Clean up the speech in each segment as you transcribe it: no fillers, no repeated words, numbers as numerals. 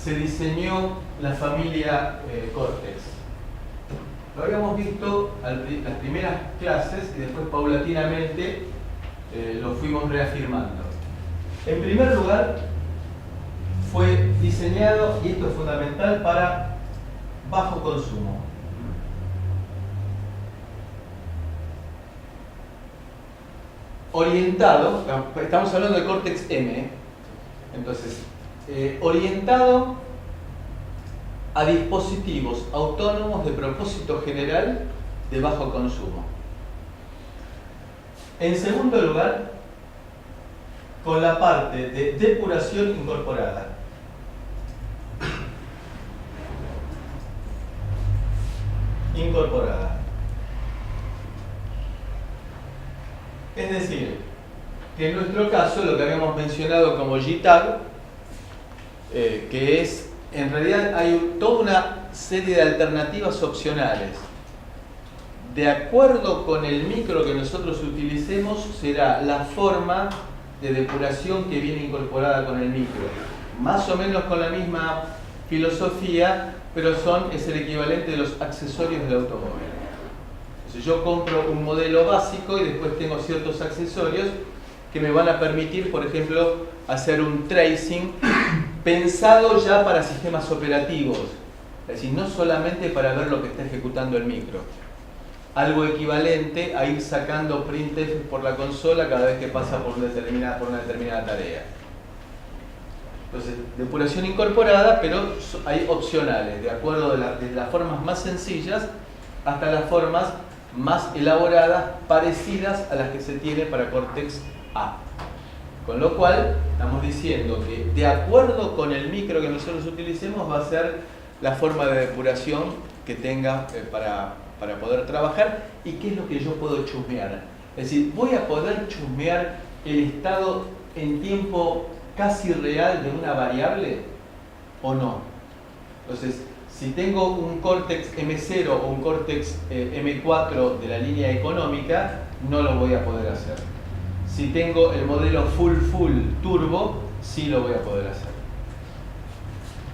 se diseñó la familia Cortex. Lo habíamos visto en las primeras clases y después paulatinamente lo fuimos reafirmando. En primer lugar, fue diseñado, y esto es fundamental, para bajo consumo. Orientado, estamos hablando de Cortex M, entonces, orientado a dispositivos autónomos de propósito general de bajo consumo. En segundo lugar, con la parte de depuración incorporada. Es decir, que en nuestro caso, lo que habíamos mencionado como JTAG, que es, en realidad hay toda una serie de alternativas opcionales. De acuerdo con el micro que nosotros utilicemos, será la forma de depuración que viene incorporada con el micro. Más o menos con la misma filosofía, pero es el equivalente de los accesorios del automóvil. Entonces yo compro un modelo básico y después tengo ciertos accesorios que me van a permitir, por ejemplo, hacer un tracing pensado ya para sistemas operativos. Es decir, no solamente para ver lo que está ejecutando el micro. Algo equivalente a ir sacando printf por la consola cada vez que pasa por una determinada tarea. Entonces, depuración incorporada, pero hay opcionales, de acuerdo desde las formas más sencillas hasta las formas más elaboradas, parecidas a las que se tiene para Cortex A. Con lo cual, estamos diciendo que de acuerdo con el micro que nosotros utilicemos, va a ser la forma de depuración que tenga para poder trabajar. ¿Y qué es lo que yo puedo chusmear? Es decir, ¿voy a poder chusmear el estado en tiempo casi real de una variable o no? Entonces, si tengo un Cortex M0 o un Cortex M4 de la línea económica, no lo voy a poder hacer. Si tengo el modelo full turbo, sí lo voy a poder hacer.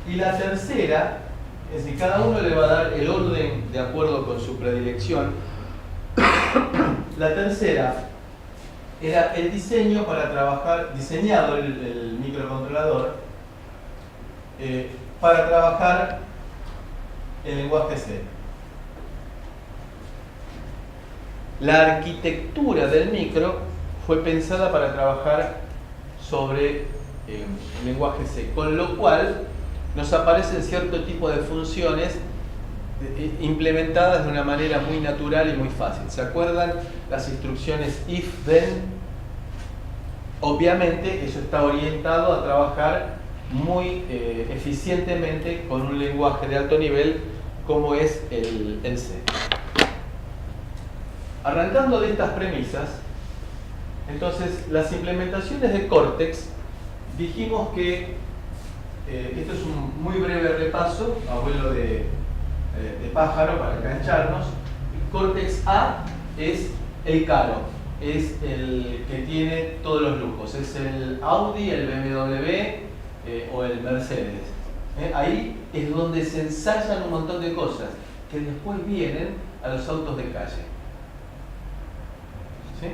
Y la tercera, es decir, cada uno le va a dar el orden de acuerdo con su predilección. La tercera era el diseño para trabajar, diseñado el microcontrolador para trabajar en lenguaje C. La arquitectura del micro fue pensada para trabajar sobre el lenguaje C, con lo cual nos aparecen cierto tipo de funciones implementadas de una manera muy natural y muy fácil. ¿Se acuerdan las instrucciones if, then? Obviamente eso está orientado a trabajar muy eficientemente con un lenguaje de alto nivel como es el C. Arrancando de estas premisas, entonces las implementaciones de Cortex, dijimos que esto es un muy breve repaso, abuelo de pájaro para engancharnos. Cortex A es el caro, es el que tiene todos los lujos, es el Audi, el BMW o el Mercedes. Ahí es donde se ensayan un montón de cosas que después vienen a los autos de calle. ¿Sí?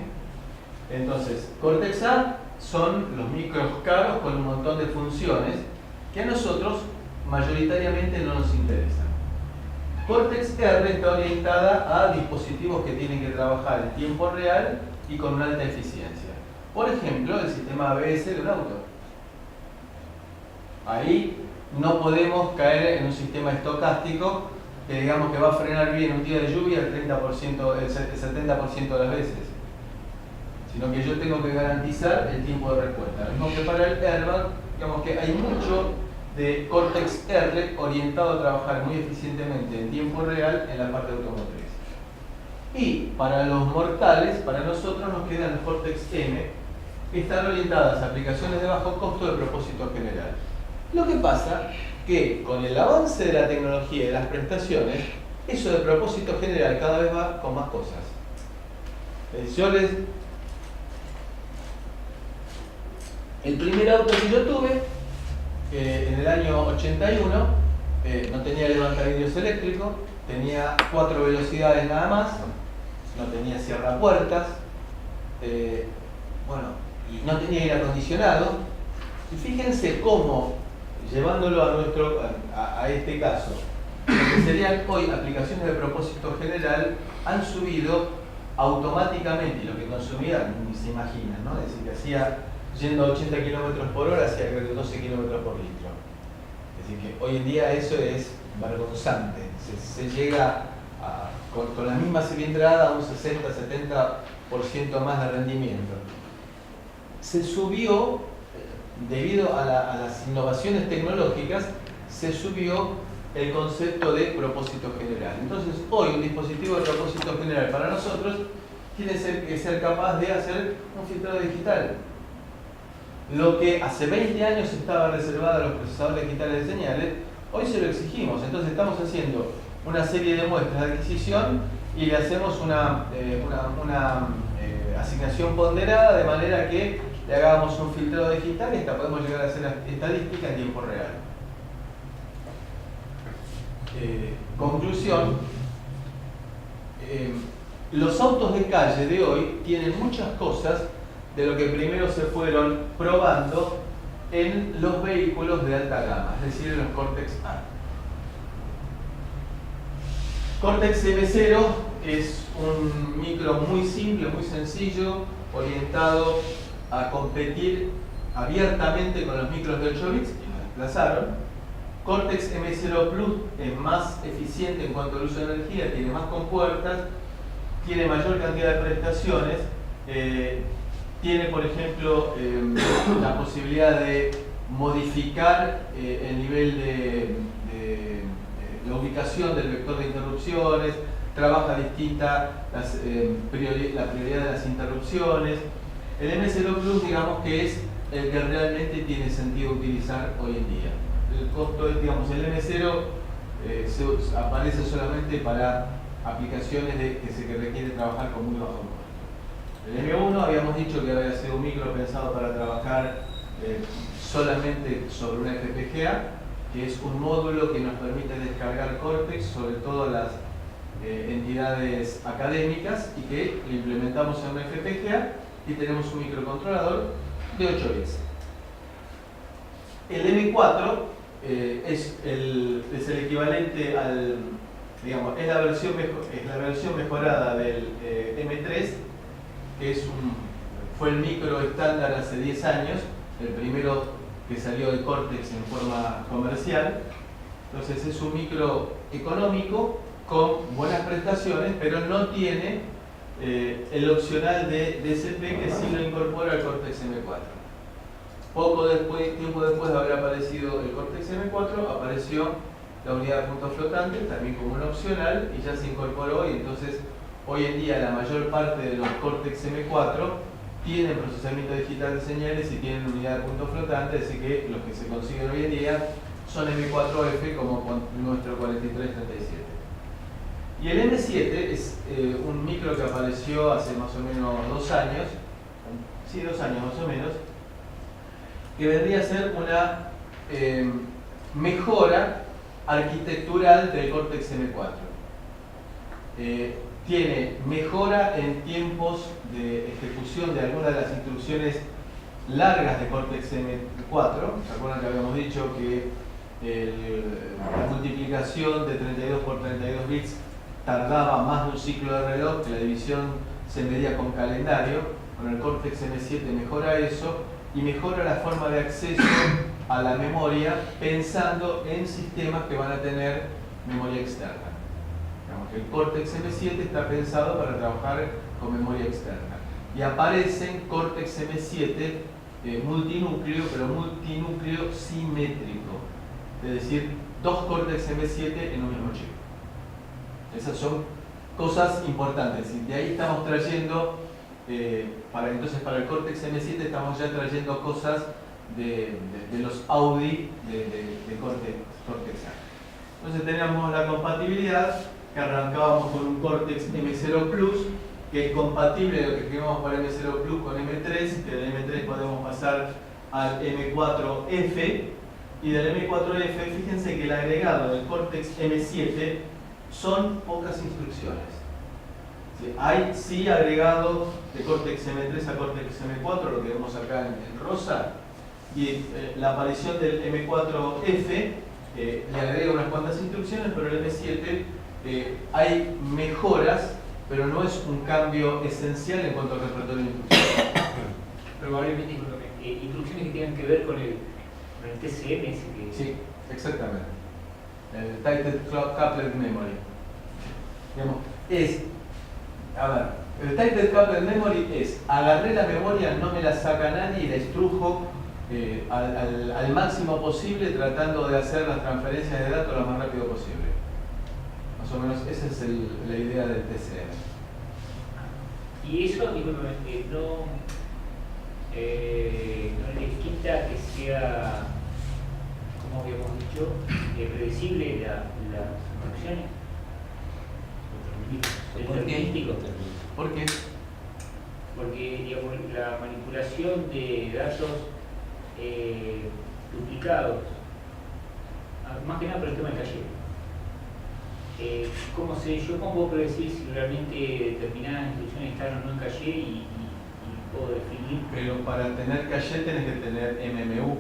Entonces, Cortex A son los micros caros con un montón de funciones que a nosotros mayoritariamente no nos interesan. Cortex R está orientada a dispositivos que tienen que trabajar en tiempo real y con una alta eficiencia. Por ejemplo, el sistema ABS de un auto. Ahí no podemos caer en un sistema estocástico que digamos que va a frenar bien un día de lluvia el 70% de las veces, sino que yo tengo que garantizar el tiempo de respuesta. Lo mismo que para el airbag, digamos que hay mucho de Cortex R orientado a trabajar muy eficientemente en tiempo real en la parte automotriz. Y para los mortales, para nosotros nos quedan los Cortex M, que están orientadas a aplicaciones de bajo costo de propósito general. Lo que pasa que con el avance de la tecnología y de las prestaciones, eso de propósito general cada vez va con más cosas. El primer auto que yo tuve en el año 81 no tenía levantavidrios eléctrico, tenía 4 velocidades nada más, no tenía cierrapuertas, bueno, y no tenía aire acondicionado. Y fíjense cómo, llevándolo a este caso, lo que serían hoy aplicaciones de propósito general, han subido automáticamente, y lo que consumía ni se imagina, ¿no? Es decir, que hacía, yendo a 80 km por hora, hacía 12 km por litro. Es decir, que hoy en día eso es vergonzante. Se llega con la misma cilindrada a un 60-70% más de rendimiento. Se subió, debido a las innovaciones tecnológicas, se subió el concepto de propósito general. Entonces, hoy un dispositivo de propósito general para nosotros tiene que ser capaz de hacer un filtrado digital. Lo que hace 20 años estaba reservado a los procesadores digitales de señales, hoy se lo exigimos. Entonces estamos haciendo una serie de muestras de adquisición y le hacemos una asignación ponderada, de manera que le hagamos un filtrado digital y hasta podemos llegar a hacer estadística en tiempo real. Conclusión, los autos de calle de hoy tienen muchas cosas de lo que primero se fueron probando en los vehículos de alta gama, es decir, en los Cortex-A. Cortex M0 es un micro muy simple, muy sencillo, orientado a competir abiertamente con los micros de 8 bits, y lo desplazaron. Cortex M0 Plus es más eficiente en cuanto al uso de energía, tiene más compuertas, tiene mayor cantidad de prestaciones, tiene, por ejemplo, la posibilidad de modificar el nivel de la ubicación del vector de interrupciones, trabaja distinta la prioridad de las interrupciones. El M0 Plus, digamos que es el que realmente tiene sentido utilizar hoy en día. El costo es, digamos, el M0 aparece solamente para aplicaciones que requieren trabajar con muy bajo costo. El M1 habíamos dicho que había sido un micro pensado para trabajar solamente sobre una FPGA, que es un módulo que nos permite descargar Cortex sobre todo las entidades académicas, y que lo implementamos en una FPGA y tenemos un microcontrolador de 8 bits. El M4 es el equivalente al, digamos, es la versión mejorada del M3, que fue el micro estándar hace 10 años, el primero que salió de Cortex en forma comercial. Entonces es un micro económico con buenas prestaciones, pero no tiene el opcional de DSP, que sí lo incorpora al Cortex M4. Tiempo después de haber aparecido el Cortex M4, apareció la unidad de punto flotante, también como un opcional, y ya se incorporó, y entonces hoy en día la mayor parte de los Cortex M4 tienen procesamiento digital de señales y tienen unidad de punto flotante, así que los que se consiguen hoy en día son M4F, como con nuestro 4337. Y el M7 es un micro que apareció hace más o menos 2 años, sí, 2 años más o menos, que vendría a ser una mejora arquitectural del Cortex M4. Tiene mejora en tiempos de ejecución de algunas de las instrucciones largas de Cortex M4. ¿Se acuerdan que habíamos dicho que la multiplicación de 32 por 32 bits tardaba más de un ciclo de reloj, que la división se medía con calendario? Con el Cortex M7 mejora eso, y mejora la forma de acceso a la memoria, pensando en sistemas que van a tener memoria externa. Digamos que el Cortex M7 está pensado para trabajar con memoria externa. Y aparecen Cortex M7 multinúcleo, pero multinúcleo simétrico. Es decir, 2 Cortex M7 en un mismo chip. Esas son cosas importantes. Y de ahí estamos trayendo, entonces para el Cortex M7 estamos ya trayendo cosas de los Audi de Cortex A. Entonces teníamos la compatibilidad, que arrancábamos con un Cortex M0 Plus, que es compatible lo que escribimos para M0 Plus con M3, que del M3 podemos pasar al M4F, y del M4F, fíjense que el agregado del Cortex M7 son pocas instrucciones. ¿Sí? Hay sí agregado de Cortex M3 a Cortex M4, lo que vemos acá en rosa, y la aparición del M4F le agrega unas cuantas instrucciones, pero el M7 hay mejoras, pero no es un cambio esencial en cuanto al repertorio de instrucciones. Probablemente instrucciones que tengan que ver con el TCM. Sí, exactamente. El Titled Coupled Memory. Digamos, el Titled Coupled Memory es, agarré la memoria, no me la saca nadie y la estrujo al máximo posible, tratando de hacer las transferencias de datos lo más rápido posible. Más o menos esa es la idea del TCM. Y eso, discúlpeme, no le quita que sea, como habíamos dicho, predecible las instrucciones. Determinístico. ¿Por qué? Porque, digamos, la manipulación de datos duplicados, más que nada por el tema del calle. ¿Cómo puedo predecir si realmente determinadas instrucciones están o no en calle y puedo definir? Pero para tener caché tenés que tener MMU,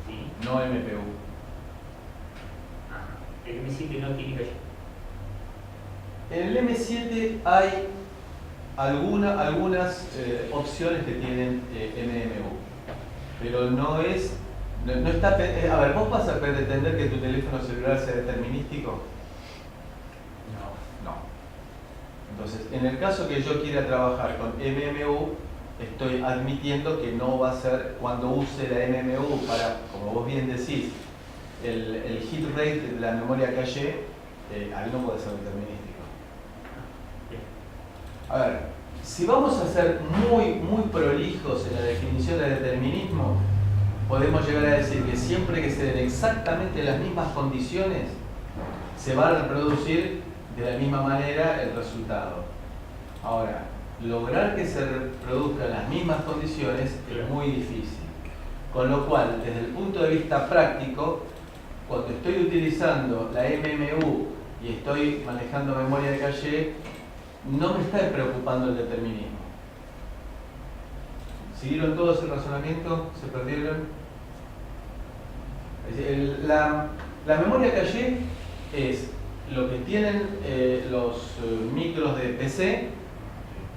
¿Sí? no MPU. El M7 no tiene calle. En el M7 hay algunas opciones que tienen MMU, pero no está. A ver, ¿vos vas a pretender que tu teléfono celular sea determinístico? No. Entonces, en el caso que yo quiera trabajar con MMU, estoy admitiendo que no va a ser, cuando use la MMU para, como vos bien decís, el hit rate de la memoria caché, ahí no puede ser determinístico. A ver, si vamos a ser muy prolijos en la definición de determinismo, podemos llegar a decir que siempre que se den exactamente las mismas condiciones, se va a reproducir de la misma manera el resultado. Ahora, lograr que se reproduzcan las mismas condiciones es muy difícil. Con lo cual, desde el punto de vista práctico, cuando estoy utilizando la MMU y estoy manejando memoria de caché, no me está preocupando el determinismo. ¿Siguieron todos el razonamiento? ¿Se perdieron? La memoria caché es lo que tienen los micros de PC,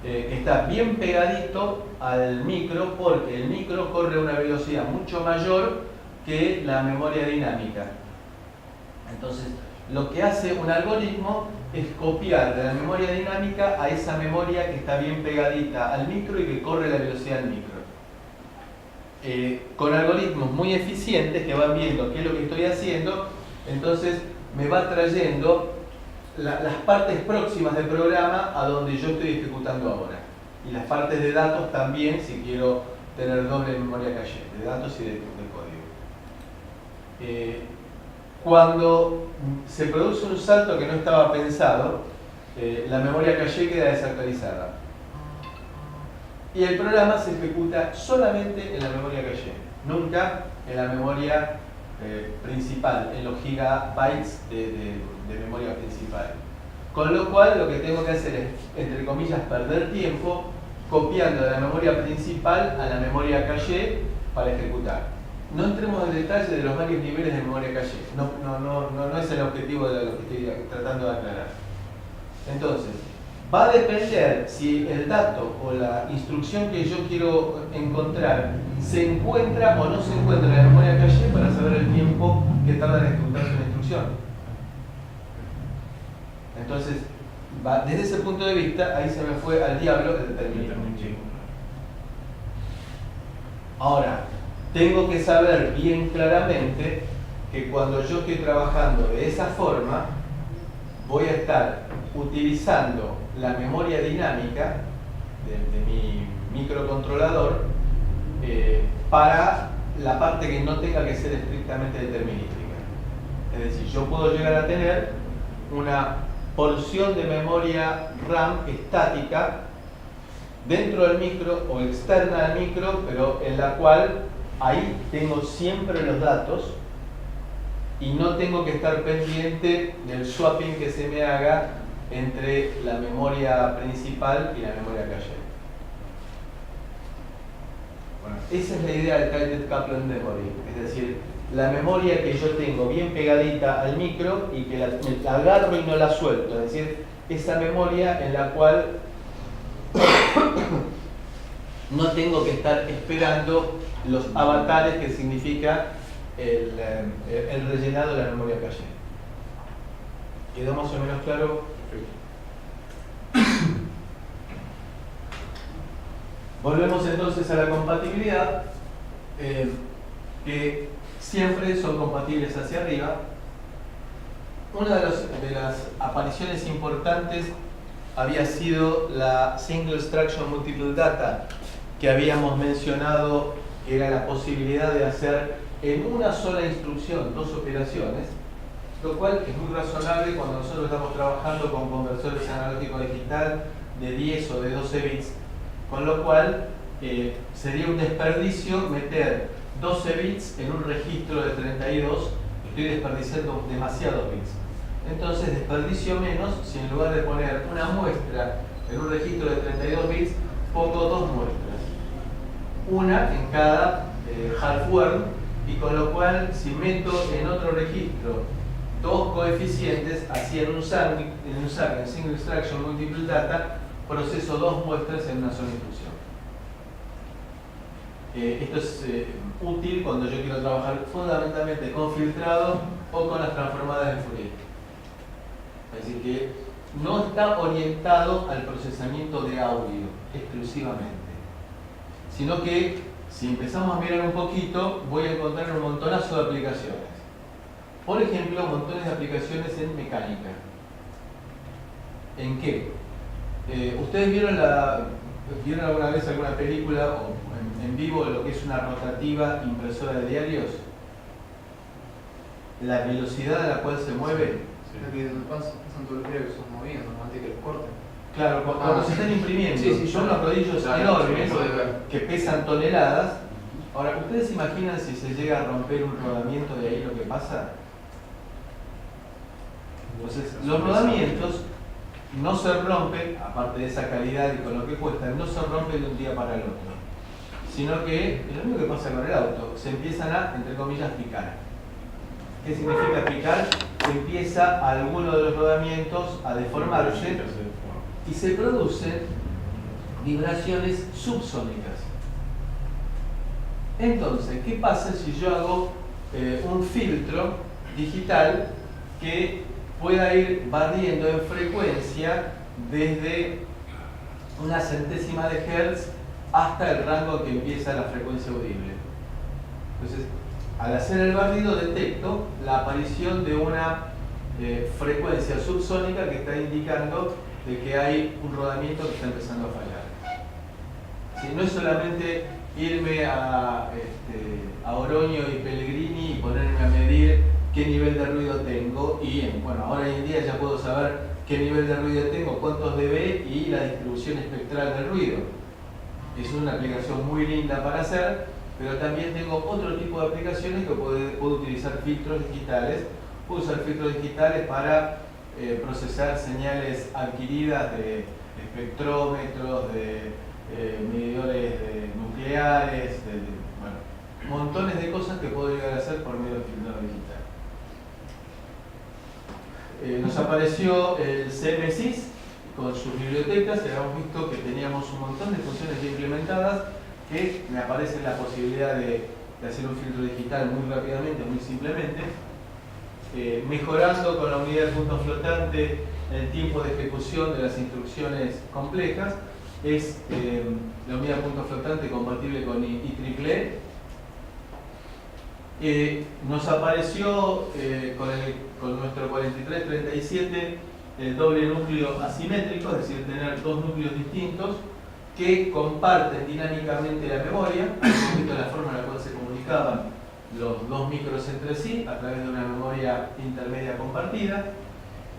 que está bien pegadito al micro, porque el micro corre a una velocidad mucho mayor que la memoria dinámica. Entonces, lo que hace un algoritmo es copiar de la memoria dinámica a esa memoria que está bien pegadita al micro y que corre a la velocidad del micro. Con algoritmos muy eficientes que van viendo qué es lo que estoy haciendo, entonces me va trayendo las partes próximas del programa a donde yo estoy ejecutando ahora. Y las partes de datos también, si quiero tener doble memoria caché, de datos y de código. Cuando se produce un salto que no estaba pensado, la memoria caché queda desactualizada. Y el programa se ejecuta solamente en la memoria caché, nunca en la memoria principal, en los gigabytes de memoria principal. Con lo cual, lo que tengo que hacer es, entre comillas, perder tiempo copiando de la memoria principal a la memoria caché para ejecutar. No entremos en detalle de los varios niveles de memoria caché, no es el objetivo de lo que estoy tratando de aclarar. Entonces, va a depender si el dato o la instrucción que yo quiero encontrar se encuentra o no se encuentra en la memoria caché para saber el tiempo que tarda en ejecutarse una instrucción. Entonces, desde ese punto de vista, ahí se me fue al diablo el determinismo. Ahora, tengo que saber bien claramente que cuando yo estoy trabajando de esa forma, voy a estar utilizando la memoria dinámica de mi microcontrolador para la parte que no tenga que ser estrictamente determinística. Es decir, yo puedo llegar a tener una porción de memoria RAM estática dentro del micro o externa al micro, pero en la cual ahí tengo siempre los datos y no tengo que estar pendiente del swapping que se me haga entre la memoria principal y la memoria cache. Bueno, esa es la idea del Tightly Coupled Memory, es decir, la memoria que yo tengo bien pegadita al micro y que la agarro y no la suelto, es decir, esa memoria en la cual no tengo que estar esperando los avatares que significa el rellenado de la memoria cache. ¿Quedó más o menos claro? Volvemos entonces a la compatibilidad, que siempre son compatibles hacia arriba. Una de las apariciones importantes había sido la Single Instruction Multiple Data, que habíamos mencionado que era la posibilidad de hacer en una sola instrucción dos operaciones, lo cual es muy razonable cuando nosotros estamos trabajando con conversores analógico digital de 10 o de 12 bits, con lo cual sería un desperdicio meter 12 bits en un registro de 32, estoy desperdiciando demasiados bits. Entonces desperdicio menos si en lugar de poner una muestra en un registro de 32 bits, pongo dos muestras, una en cada hardware, y con lo cual si meto en otro registro dos coeficientes, así en un SAM, en Single Instruction Multiple Data, proceso dos muestras en una sola instrucción. Esto es útil cuando yo quiero trabajar fundamentalmente con filtrado o con las transformadas de Fourier. Es decir, que no está orientado al procesamiento de audio exclusivamente, sino que si empezamos a mirar un poquito, voy a encontrar un montonazo de aplicaciones. Por ejemplo, montones de aplicaciones en mecánica. ¿En qué? ¿Ustedes vieron alguna vez alguna película o en vivo lo que es una rotativa impresora de diarios? La velocidad a la cual se mueve. Pasan todos los días que son movidos, normalmente que los corten. Claro, cuando se están imprimiendo, son unos rodillos enormes que pesan toneladas. Ahora, ¿ustedes se imaginan si se llega a romper un rodamiento de ahí lo que pasa? Entonces, los rodamientos no se rompen, aparte de esa calidad y con lo que cuestan, no se rompen de un día para el otro, sino que es lo mismo que pasa con el auto, se empiezan a, entre comillas, picar. ¿Qué significa picar? Se empieza alguno de los rodamientos a deformarse y se producen vibraciones subsónicas. Entonces, ¿qué pasa si yo hago un filtro digital que pueda ir barriendo en frecuencia desde una centésima de hertz hasta el rango que empieza la frecuencia audible? Entonces, al hacer el barrido detecto la aparición de una frecuencia subsónica que está indicando de que hay un rodamiento que está empezando a fallar. Si no es solamente irme a Oroño y Pellegrini y ponerme a medir qué nivel de ruido tengo, y bueno, ahora en día ya puedo saber qué nivel de ruido tengo, cuántos dB y la distribución espectral del ruido. Es una aplicación muy linda para hacer, pero también tengo otro tipo de aplicaciones que puedo utilizar filtros digitales. Puedo usar filtros digitales para procesar señales adquiridas de espectrómetros, de medidores nucleares, bueno, montones de cosas que puedo llegar a hacer por medio del filtrado digital. Nos apareció el CMSIS con sus bibliotecas y habíamos visto que teníamos un montón de funciones ya implementadas, que me aparece la posibilidad de hacer un filtro digital muy rápidamente, muy simplemente, mejorando con la unidad de punto flotante el tiempo de ejecución de las instrucciones complejas. Es la unidad de punto flotante compatible con IEEE. Nos apareció con nuestro 4337 el doble núcleo asimétrico, es decir, tener dos núcleos distintos que comparten dinámicamente la memoria, un poquito la forma en la cual se comunicaban los dos micros entre sí a través de una memoria intermedia compartida.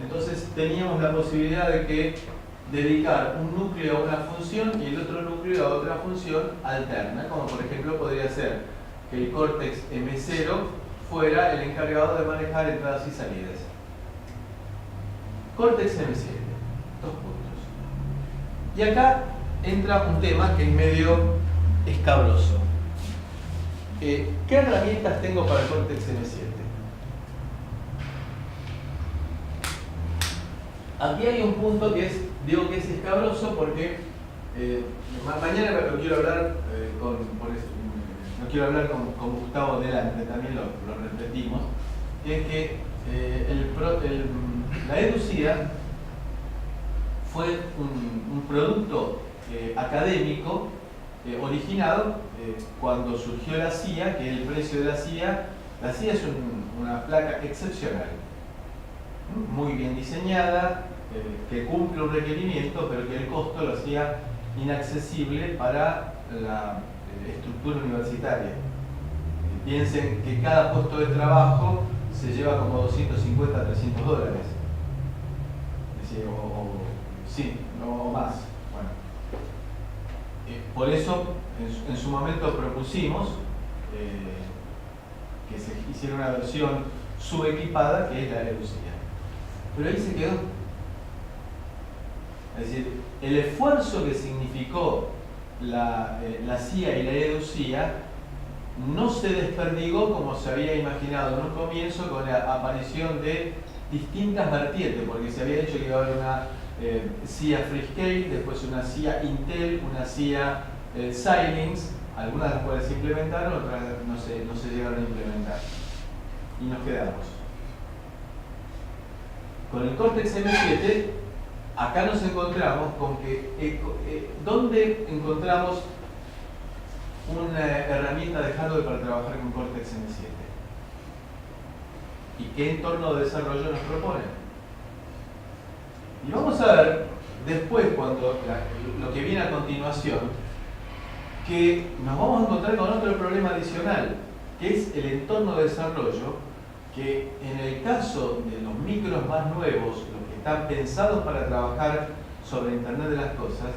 Entonces teníamos la posibilidad de dedicar un núcleo a una función y el otro núcleo a otra función alterna, como por ejemplo podría ser que el Cortex M0 fuera el encargado de manejar entradas y salidas. Cortex M7, 2 puntos. Y acá entra un tema que es medio escabroso. ¿Qué herramientas tengo para el Cortex M7? Aquí hay un punto que digo que es escabroso porque mañana lo quiero hablar no quiero hablar con Gustavo delante, también lo repetimos, es que la EduCIA fue un producto académico originado cuando surgió la CIA, que el precio de la CIA es una placa excepcional, muy bien diseñada, que cumple un requerimiento, pero que el costo lo hacía inaccesible para la estructura universitaria. Piensen que cada puesto de trabajo se lleva como 250 a 300 dólares. Es decir, sí, no más. Bueno. Por eso, en su momento propusimos que se hiciera una versión subequipada, que es la EduCIA. Pero ahí se quedó. Es decir, el esfuerzo que significó la CIA y la EduCIA no se desperdigó como se había imaginado en un comienzo con la aparición de distintas vertientes, porque se había dicho que iba a haber una CIA Freescale, después una CIA Intel, una CIA Xilinx, algunas de las cuales se implementaron, otras no se llegaron a implementar. Y nos quedamos. Con el Cortex M7, acá nos encontramos con que, ¿dónde encontramos una herramienta de hardware para trabajar con Cortex M7? ¿Y qué entorno de desarrollo nos propone? Y vamos a ver después, lo que viene a continuación, que nos vamos a encontrar con otro problema adicional, que es el entorno de desarrollo, que en el caso de los micros más nuevos, los que están pensados para trabajar sobre Internet de las Cosas,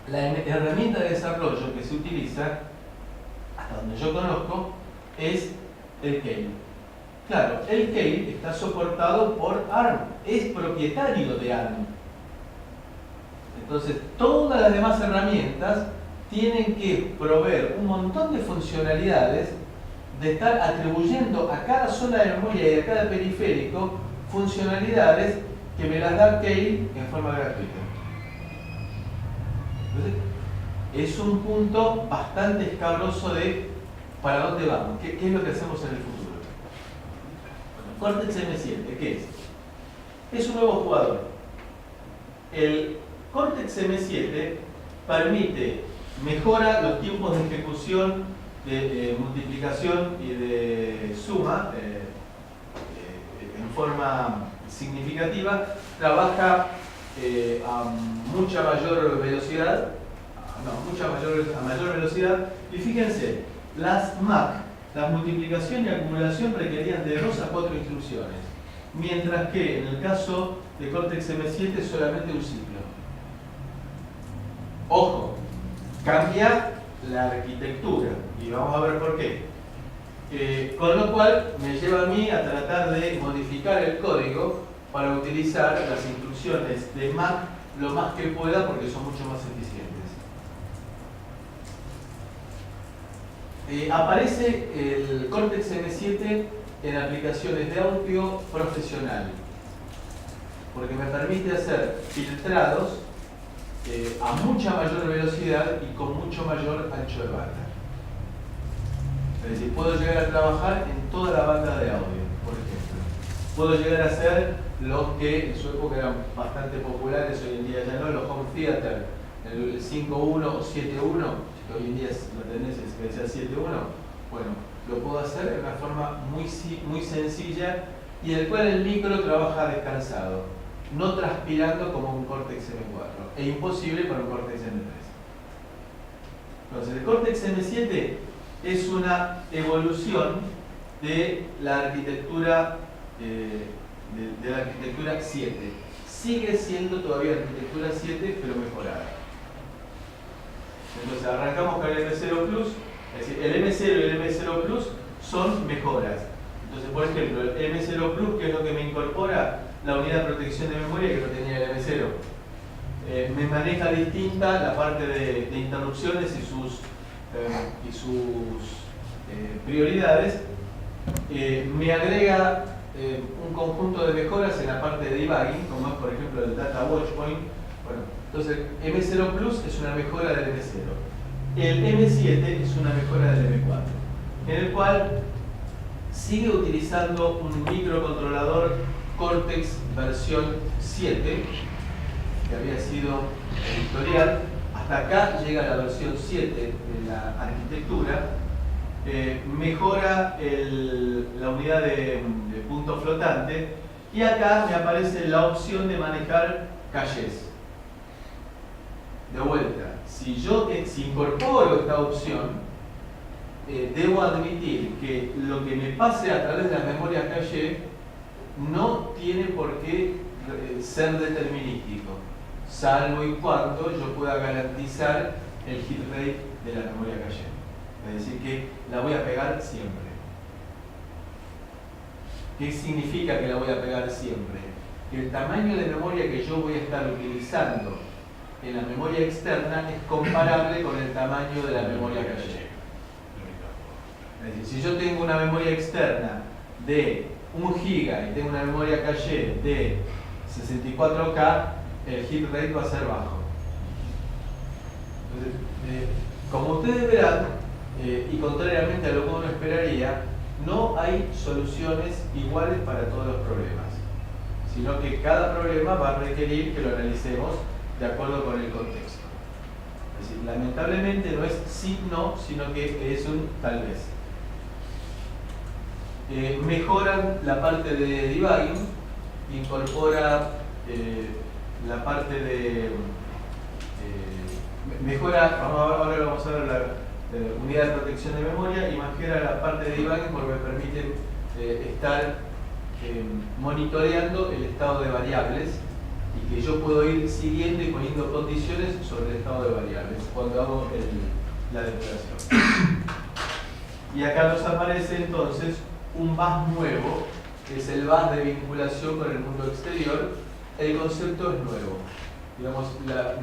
la herramienta de desarrollo que se utiliza, hasta donde yo conozco, es el Keil. Claro, el Keil está soportado por ARM, es propietario de ARM. Entonces, todas las demás herramientas tienen que proveer un montón de funcionalidades, de estar atribuyendo a cada zona de memoria y a cada periférico funcionalidades que me las da Keil en forma gratuita. Entonces, es un punto bastante escabroso de para dónde vamos, qué es lo que hacemos en el futuro. Bueno, Cortex M7, ¿qué es? Es un nuevo jugador. El Cortex M7 mejora los tiempos de ejecución, de multiplicación y de suma en forma significativa, trabaja a mucha mayor velocidad, a mayor velocidad, y fíjense, las MAC, la multiplicación y acumulación requerían de 2 a 4 instrucciones, mientras que en el caso de Cortex M7 solamente un ciclo. Ojo, cambia la arquitectura, y vamos a ver por qué. Con lo cual me lleva a mí a tratar de modificar el código para utilizar las instrucciones de MAC lo más que pueda, porque son mucho más eficientes. Aparece el Cortex M7 en aplicaciones de audio profesional, porque me permite hacer filtrados a mucha mayor velocidad y con mucho mayor ancho de banda. Es decir, puedo llegar a trabajar en toda la banda de audio, por ejemplo. Puedo llegar a hacer los que en su época eran bastante populares, hoy en día ya no, los home theater, el 5.1 o 7.1, que hoy en día la tendencia es que sea 7.1, bueno, lo puedo hacer de una forma muy sencilla y en el cual el micro trabaja descansado, no transpirando como un Cortex M4, e imposible para un Cortex M3. Entonces, el Cortex M7 es una evolución de la arquitectura de la arquitectura 7. Sigue siendo todavía arquitectura 7, pero mejorada. Entonces arrancamos con el M0 Plus, es decir, el M0 y el M0 Plus son mejoras. Entonces, por ejemplo, el M0 Plus, que es lo que me incorpora la unidad de protección de memoria que no tenía el M0. Me maneja distinta la parte de interrupciones y sus prioridades. Me agrega un conjunto de mejoras en la parte de debugging, como es por ejemplo el Data Watch Point. Bueno, entonces M0 Plus es una mejora del M0. El M7 es una mejora del M4, en el cual sigue utilizando un microcontrolador Cortex versión 7, que había sido editorial. Hasta acá llega la versión 7 de la arquitectura. Mejora la unidad de punto flotante, y acá me aparece la opción de manejar caches. De vuelta, si incorporo esta opción, debo admitir que lo que me pase a través de las memorias cache no tiene por qué ser determinístico, salvo y cuando yo pueda garantizar el hit rate de la memoria cache. Es decir, que la voy a pegar siempre. ¿Qué significa que la voy a pegar siempre? Que el tamaño de memoria que yo voy a estar utilizando en la memoria externa es comparable con el tamaño de la memoria cache. Es decir, si yo tengo una memoria externa de 1 GB y tengo una memoria cache de 64K, el hit rate va a ser bajo. Entonces, como ustedes verán, y contrariamente a lo que uno esperaría, no hay soluciones iguales para todos los problemas, sino que cada problema va a requerir que lo analicemos de acuerdo con el contexto. Es decir, lamentablemente no es sí, no, sino que es un tal vez. Mejoran la parte de debugging, incorpora la parte de mejora, ahora lo vamos a ver, la unidad de protección de memoria, y mejora la parte de debugging porque me permite estar monitoreando el estado de variables, y que yo puedo ir siguiendo y poniendo condiciones sobre el estado de variables cuando hago la depuración. Y acá nos aparece entonces un bus nuevo, que es el bus de vinculación con el mundo exterior. El concepto es nuevo. Digamos, la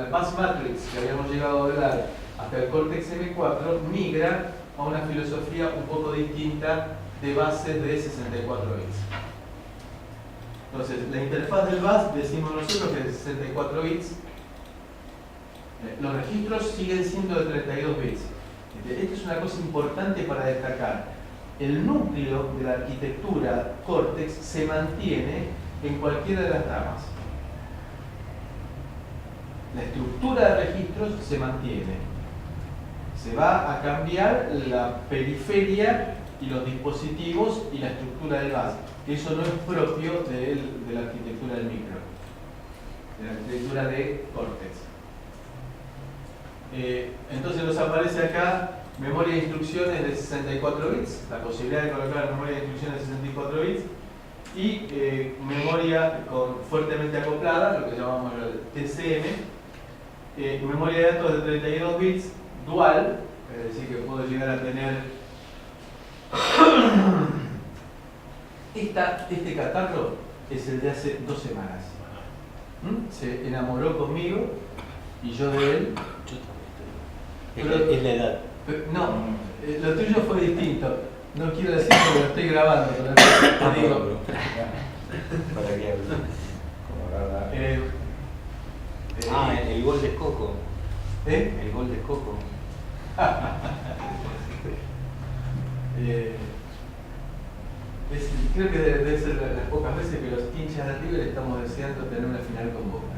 bus matrix que habíamos llegado a hablar hasta el Cortex M4 migra a una filosofía un poco distinta de bases de 64 bits. Entonces, la interfaz del bus, decimos nosotros que es de 64 bits. Los registros siguen siendo de 32 bits. Esto es una cosa importante para destacar. El núcleo de la arquitectura Cortex se mantiene en cualquiera de las ramas. La estructura de registros se mantiene. Se va a cambiar la periferia y los dispositivos y la estructura del bus. Eso no es propio de la arquitectura del micro, de la arquitectura de Cortex. Entonces nos aparece acá memoria de instrucciones de 64 bits, la posibilidad de colocar memoria de instrucciones de 64 bits, y memoria fuertemente acoplada, lo que llamamos el TCM, memoria de datos de 32 bits dual, es decir, que puedo llegar a tener este catarro es el de hace 2 semanas. Se enamoró conmigo y yo de él. Es la edad. No, lo tuyo fue distinto. No quiero decir porque lo estoy grabando, pero te digo. ¿Para qué hablar? El gol de Coco. El gol de Coco. Creo que debe ser las pocas veces que los hinchas de River estamos deseando tener una final con Boca.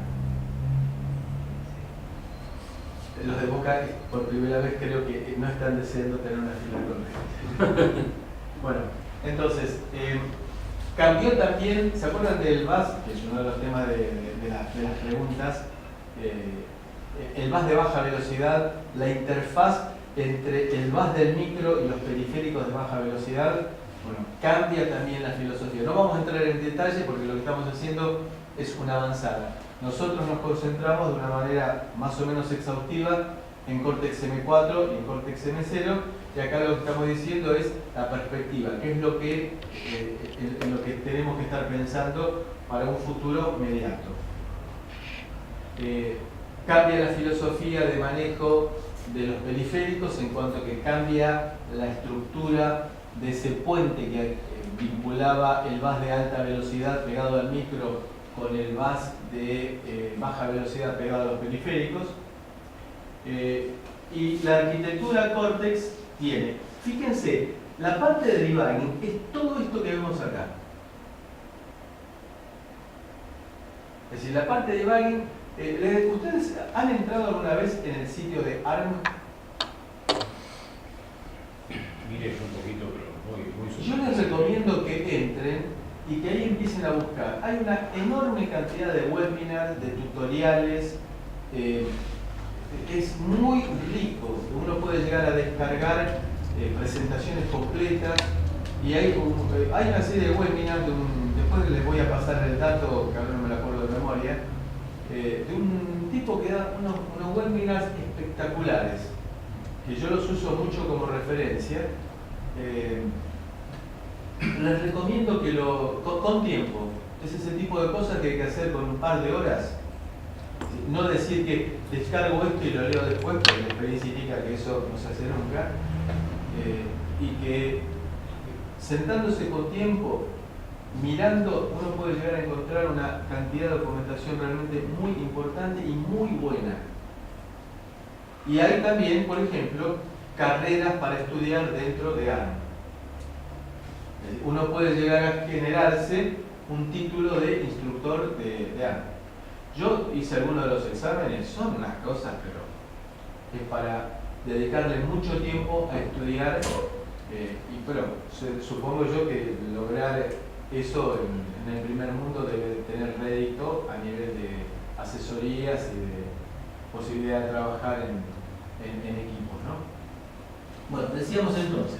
Los de Boca, por primera vez, creo que no están deseando tener una final con River. Bueno, entonces, cambió también, ¿se acuerdan del bus? Que es uno de los temas de las preguntas. El bus de baja velocidad, la interfaz entre el bus del micro y los periféricos de baja velocidad. Bueno, cambia también la filosofía. No vamos a entrar en detalle porque lo que estamos haciendo es una avanzada. Nosotros nos concentramos de una manera más o menos exhaustiva en Cortex M4 y en Cortex M0, y acá lo que estamos diciendo es la perspectiva, que es lo que, en lo que tenemos que estar pensando para un futuro inmediato. Cambia la filosofía de manejo de los periféricos en cuanto a que cambia la estructura de ese puente que vinculaba el bus de alta velocidad pegado al micro con el bus de baja velocidad pegado a los periféricos. Y la arquitectura Cortex tiene, fíjense, la parte de debugging es todo esto que vemos acá. Es decir, la parte de debugging, ¿ustedes han entrado alguna vez en el sitio de ARM? Mire, es un poquito, pero muy Yo les recomiendo que entren y que ahí empiecen a buscar. Hay una enorme cantidad de webinars, de tutoriales, es muy rico. Uno puede llegar a descargar presentaciones completas y hay una serie de webinars, después les voy a pasar el dato, que ahora no me lo acuerdo de memoria, de un tipo que da unos webinars espectaculares, que yo los uso mucho como referencia. Les recomiendo que con tiempo, es ese tipo de cosas que hay que hacer con un par de horas. No decir que descargo esto y lo leo después, porque la experiencia indica que eso no se hace nunca. Y que sentándose con tiempo, mirando, uno puede llegar a encontrar una cantidad de documentación realmente muy importante y muy buena. Y hay también, por ejemplo, carreras para estudiar dentro de ARM. Uno puede llegar a generarse un título de instructor de ARM. Yo hice algunos de los exámenes, son unas cosas, pero es para dedicarle mucho tiempo a estudiar. Supongo yo que lograr eso en el primer mundo debe tener rédito a nivel de asesorías y de posibilidad de trabajar en equipos, ¿no? Bueno, decíamos entonces,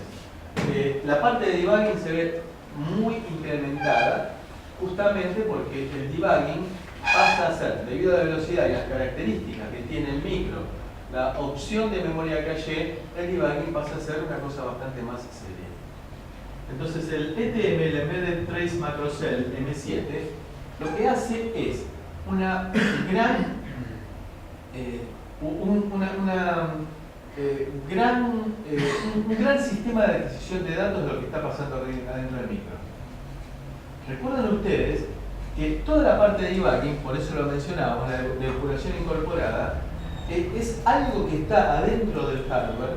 la parte de debugging se ve muy incrementada justamente porque el debugging pasa a ser, debido a la velocidad y las características que tiene el micro, la opción de memoria caché, el debugging pasa a ser una cosa bastante más seria. Entonces el ETM, el Embedded Trace Macro Cell M7, lo que hace es un gran sistema de adquisición de datos de lo que está pasando adentro del micro. Recuerden ustedes que toda la parte de debugging, por eso lo mencionábamos, la depuración incorporada, es algo que está adentro del hardware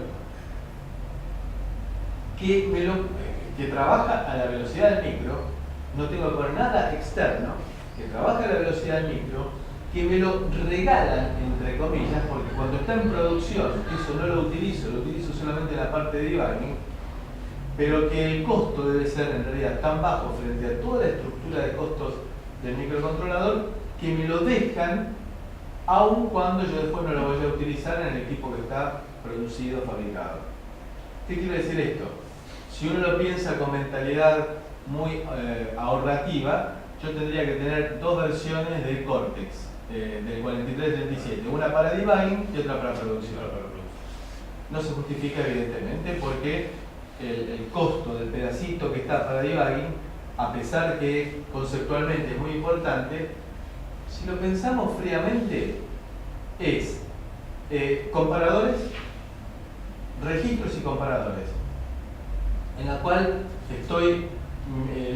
que trabaja a la velocidad del micro, no tengo que poner nada externo, que trabaja a la velocidad del micro, que me lo regalan, entre comillas, porque cuando está en producción, eso no lo utilizo solamente en la parte de debugging, pero que el costo debe ser en realidad tan bajo frente a toda la estructura de costos del microcontrolador, que me lo dejan aun cuando yo después no lo voy a utilizar en el equipo que está producido, fabricado. ¿Qué quiere decir esto? Si uno lo piensa con mentalidad muy ahorrativa, yo tendría que tener dos versiones de Cortex, del 4337, una para debugging y otra para producción. No se justifica evidentemente porque el costo del pedacito que está para debugging, a pesar que conceptualmente es muy importante, si lo pensamos fríamente, es comparadores, registros y comparadores, en la cual estoy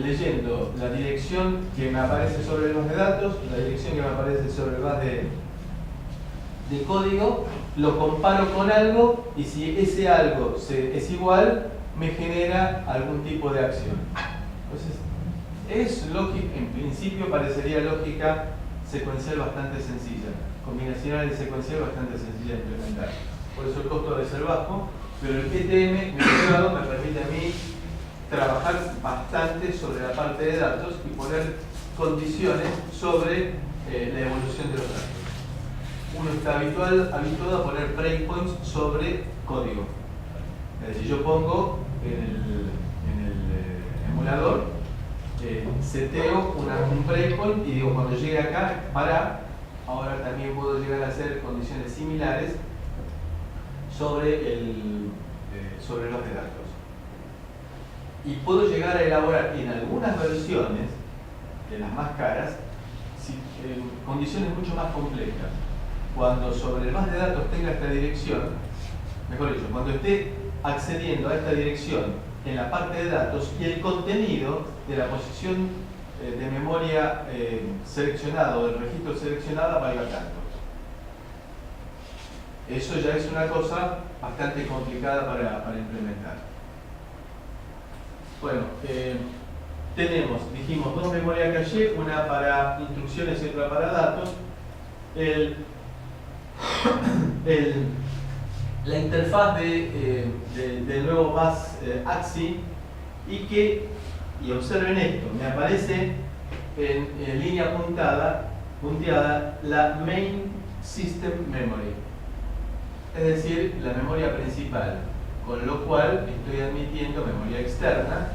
leyendo la dirección que me aparece sobre el bus de datos, la dirección que me aparece sobre el bus de código, lo comparo con algo y si ese algo es igual, me genera algún tipo de acción. Entonces, es lógica, en principio parecería lógica secuencial bastante sencilla, combinacional y secuencial bastante sencilla de implementar. Por eso el costo debe ser bajo, pero el ETM mejorado me permite a mí trabajar bastante sobre la parte de datos y poner condiciones sobre la evolución de los datos. Uno está habituado a poner breakpoints sobre código. Es decir, yo pongo en el emulador, seteo un breakpoint y digo, cuando llegue acá, para. Ahora también puedo llegar a hacer condiciones similares sobre los de datos. Y puedo llegar a elaborar en algunas versiones, de las más caras, condiciones mucho más complejas. Cuando sobre el base de datos tenga esta dirección, mejor dicho, cuando esté accediendo a esta dirección en la parte de datos y el contenido de la posición de memoria seleccionada o del registro seleccionada valga tanto. Eso ya es una cosa bastante complicada para implementar. Bueno, dijimos, dos memorias caché, una para instrucciones y otra para datos. La interfaz del nuevo bus AXI y observen esto, me aparece en línea punteada la Main System Memory, es decir, la memoria principal, con lo cual estoy admitiendo memoria externa,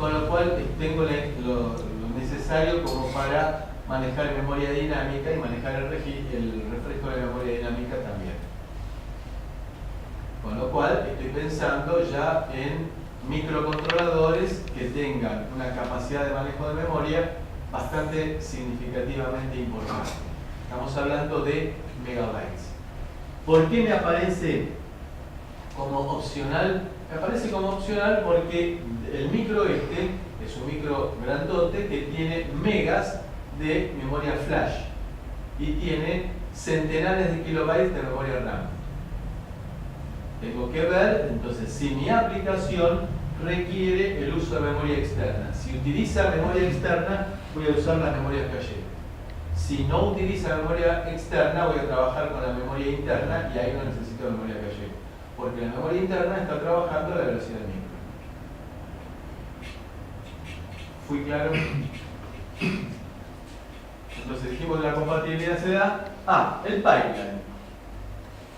con lo cual tengo lo necesario como para manejar memoria dinámica y manejar el refresco de la memoria dinámica también. Con lo cual estoy pensando ya en microcontroladores que tengan una capacidad de manejo de memoria bastante significativamente importante. Estamos hablando de megabytes. ¿Por qué me aparece como opcional? Me aparece como opcional porque el micro es un micro grandote que tiene megas de memoria flash y tiene centenares de kilobytes de memoria RAM. Tengo que ver, entonces, si mi aplicación requiere el uso de memoria externa. Si utiliza memoria externa, voy a usar las memorias caché. Si no utiliza memoria externa, voy a trabajar con la memoria interna y ahí no necesito memoria caché. Porque la memoria interna está trabajando a la velocidad del micro. ¿Fui claro? Entonces dijimos que la compatibilidad se da. El pipeline.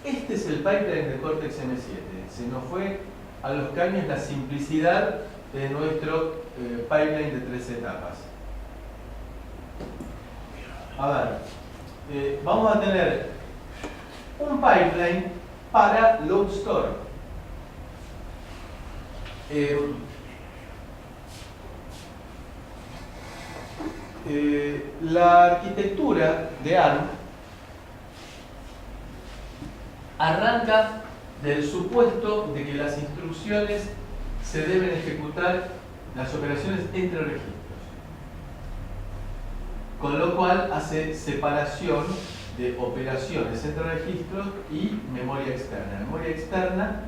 Este es el pipeline de Cortex M7. Se nos fue a los caños la simplicidad de nuestro pipeline de 3 etapas. A ver, vamos a tener un pipeline para load store. La arquitectura de ARM arranca del supuesto de que las instrucciones se deben ejecutar, las operaciones entre registros, con lo cual hace separación de operaciones entre registros y memoria externa. Memoria externa,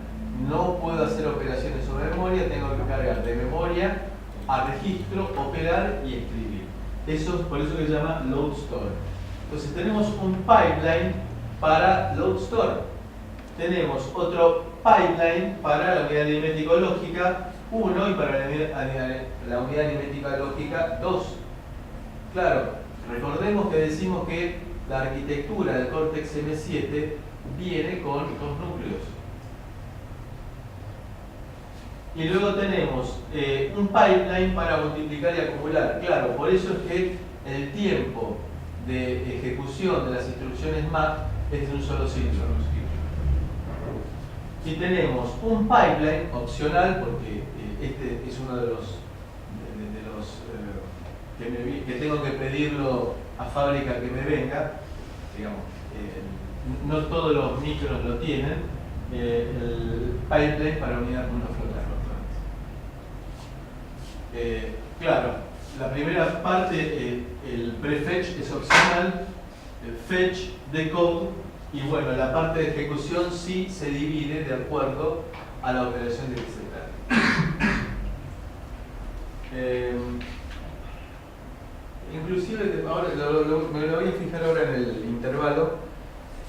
no puedo hacer operaciones sobre memoria, tengo que cargar de memoria a registro, operar y escribir. Por eso que se llama load store. Entonces tenemos un pipeline para load store. Tenemos otro pipeline para la unidad aritmético-lógica 1 y para la unidad aritmético-lógica 2. Claro, recordemos que decimos que la arquitectura del Cortex M7 viene con 2 núcleos. Y luego tenemos un pipeline para multiplicar y acumular. Claro, por eso es que el tiempo de ejecución de las instrucciones MAP es de un solo ciclo. Y tenemos un pipeline opcional, porque este es uno de los que tengo que pedirlo a fábrica que me venga, digamos, no todos los micros lo tienen, el pipeline para unidad con una flota de rotones. Claro, la primera parte, el prefetch es opcional, el fetch, decode, y bueno, la parte de ejecución sí se divide de acuerdo a la operación de que se trata. Inclusive, ahora me lo voy a fijar ahora en el intervalo,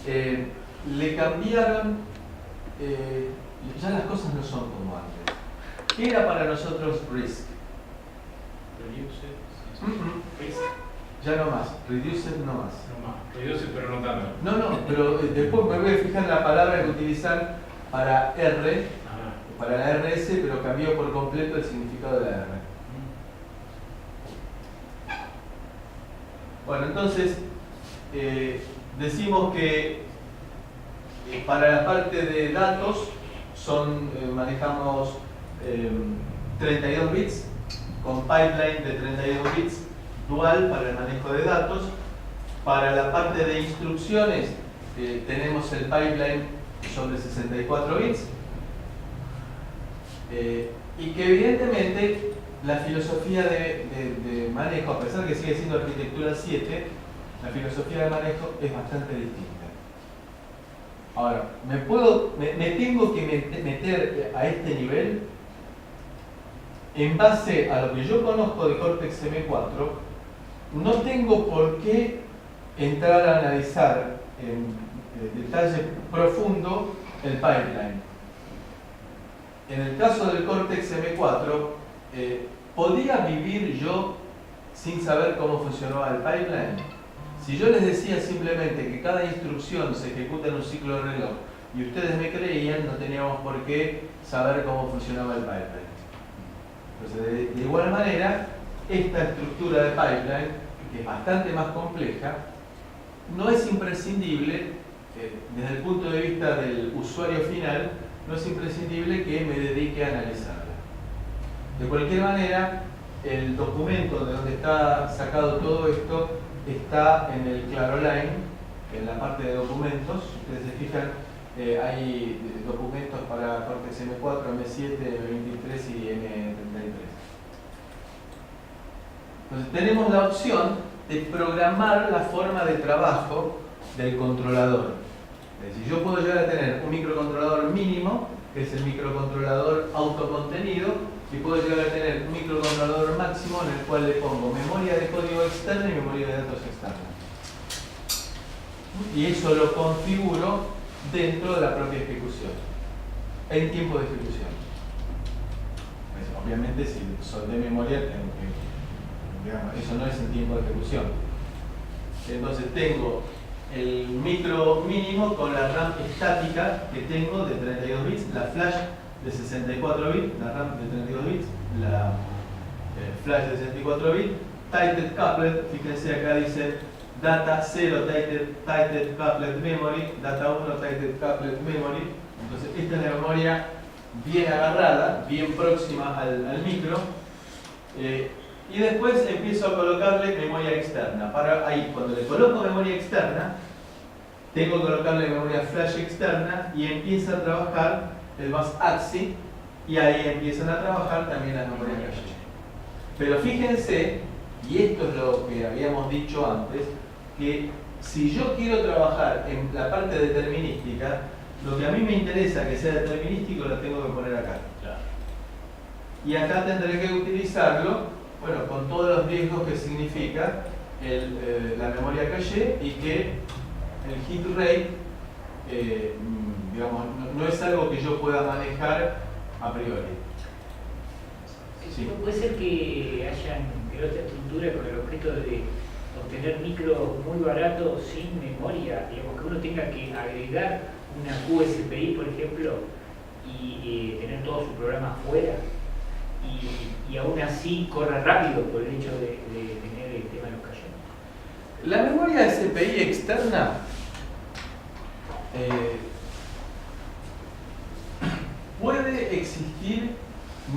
le cambiaron, ya las cosas no son como antes. ¿Qué era para nosotros RISC? Reduce. Ya no más, reduced no más. Reduce, pero no tanto. No, pero después me voy a fijar en la palabra que utilizan para R, para la RS, pero cambió por completo el significado de la R. Bueno, entonces decimos que Para la parte de datos manejamos 32 bits con pipeline de 32 bits dual para el manejo de datos. Para la parte de instrucciones tenemos el pipeline sobre 64 bits y que evidentemente la filosofía de manejo, a pesar que sigue siendo arquitectura 7, la filosofía de manejo es bastante distinta. Ahora, me tengo que meter a este nivel en base a lo que yo conozco de Cortex M4. No tengo por qué entrar a analizar en detalle profundo el pipeline. En el caso del Cortex M4, ¿podía vivir yo sin saber cómo funcionaba el pipeline? Si yo les decía simplemente que cada instrucción se ejecuta en un ciclo de reloj y ustedes me creían, no teníamos por qué saber cómo funcionaba el pipeline. Entonces, de igual manera, esta estructura de pipeline, que es bastante más compleja, no es imprescindible, desde el punto de vista del usuario final, no es imprescindible que me dedique a analizarla. De cualquier manera, el documento de donde está sacado todo esto está en el ClaroLine, en la parte de documentos. Si ustedes se fijan, hay documentos para Cortex M4, M7, M23 y M33. Entonces tenemos la opción de programar la forma de trabajo del controlador. Es decir, yo puedo llegar a tener un microcontrolador mínimo, que es el microcontrolador autocontenido, y puedo llegar a tener un microcontrolador máximo en el cual le pongo memoria de código externa y memoria de datos externa. Y eso lo configuro dentro de la propia ejecución, en tiempo de ejecución. Pues, obviamente, si soldé memoria, tengo que, digamos, eso no es en tiempo de ejecución. Entonces tengo el micro mínimo con la RAM estática que tengo de 32 bits, la flash de 64 bits, la RAM de 32 bits, la flash de 64 bits, titled couplet, fíjense acá dice data 0 titled couplet memory, data 1 titled couplet memory. Entonces esta es la memoria bien agarrada, bien próxima al micro. Y después empiezo a colocarle memoria externa. Para ahí, cuando le coloco memoria externa, tengo que colocarle memoria flash externa y empieza a trabajar el bus AXI, y ahí empiezan a trabajar también las memorias caché. Pero fíjense, y esto es lo que habíamos dicho antes, que si yo quiero trabajar en la parte determinística, lo que a mí me interesa que sea determinístico lo tengo que poner acá. Y acá tendré que utilizarlo, bueno, con todos los riesgos que significa la memoria caché, y que el hit rate, digamos, no es algo que yo pueda manejar a priori. Sí. Puede ser que hayan creado esta estructura con el objeto de obtener micros muy baratos sin memoria, digamos, que uno tenga que agregar una QSPI, por ejemplo, y tener todo su programa afuera, y aún así corra rápido por el hecho de tener el tema de los cajones. La memoria SPI externa puede existir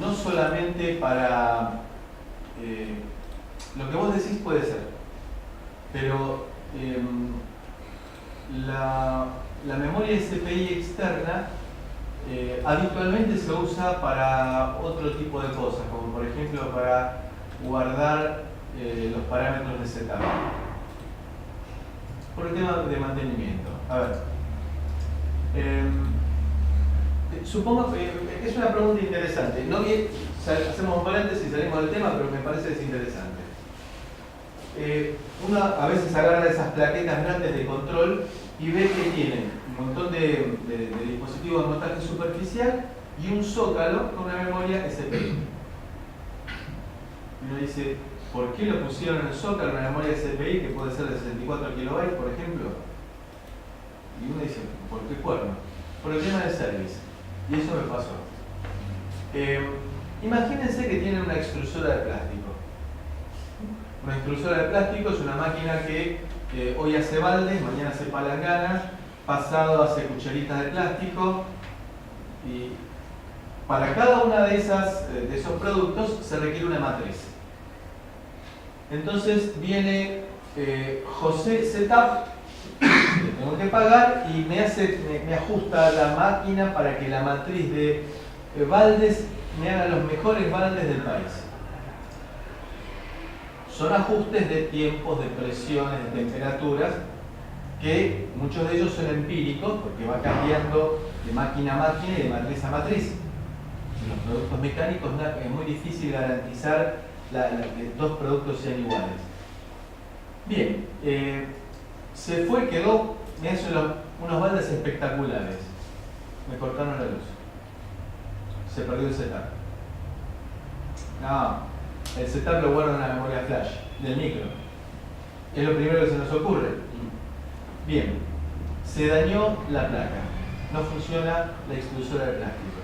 no solamente para lo que vos decís, puede ser, pero la memoria SPI externa habitualmente se usa para otro tipo de cosas, como por ejemplo para guardar los parámetros de setup, por el tema de mantenimiento. A ver, supongo que es una pregunta interesante. No que hacemos un paréntesis y salimos del tema, pero me parece que es interesante. Uno a veces agarra esas plaquetas grandes de control y ve que tienen un montón de dispositivos de montaje superficial y un zócalo con una memoria SPI. Y uno dice, ¿por qué lo pusieron en el zócalo una memoria SPI que puede ser de 64 kilobytes, por ejemplo? Y uno dice, ¿por qué cuerno? Por el tema del service. Y eso me pasó. Imagínense que tienen una extrusora de plástico. Una extrusora de plástico es una máquina que hoy hace baldes, mañana hace palanganas, pasado hacia cucharitas de plástico, y para cada una de esos productos se requiere una matriz. Entonces viene José Setup, le tengo que pagar y me ajusta la máquina para que la matriz de baldes me haga los mejores baldes del país. Son ajustes de tiempos, de presiones, de temperaturas, que muchos de ellos son empíricos porque va cambiando de máquina a máquina y de matriz a matriz. En los productos mecánicos es muy difícil garantizar que dos productos sean iguales. Bien, se fue, quedó, me hace unos baldes espectaculares. Me cortaron la luz. Se perdió el setup. No, el setup lo guardo en la memoria flash del micro. Es lo primero que se nos ocurre. Bien, se dañó la placa. No funciona la extrusora de plástico.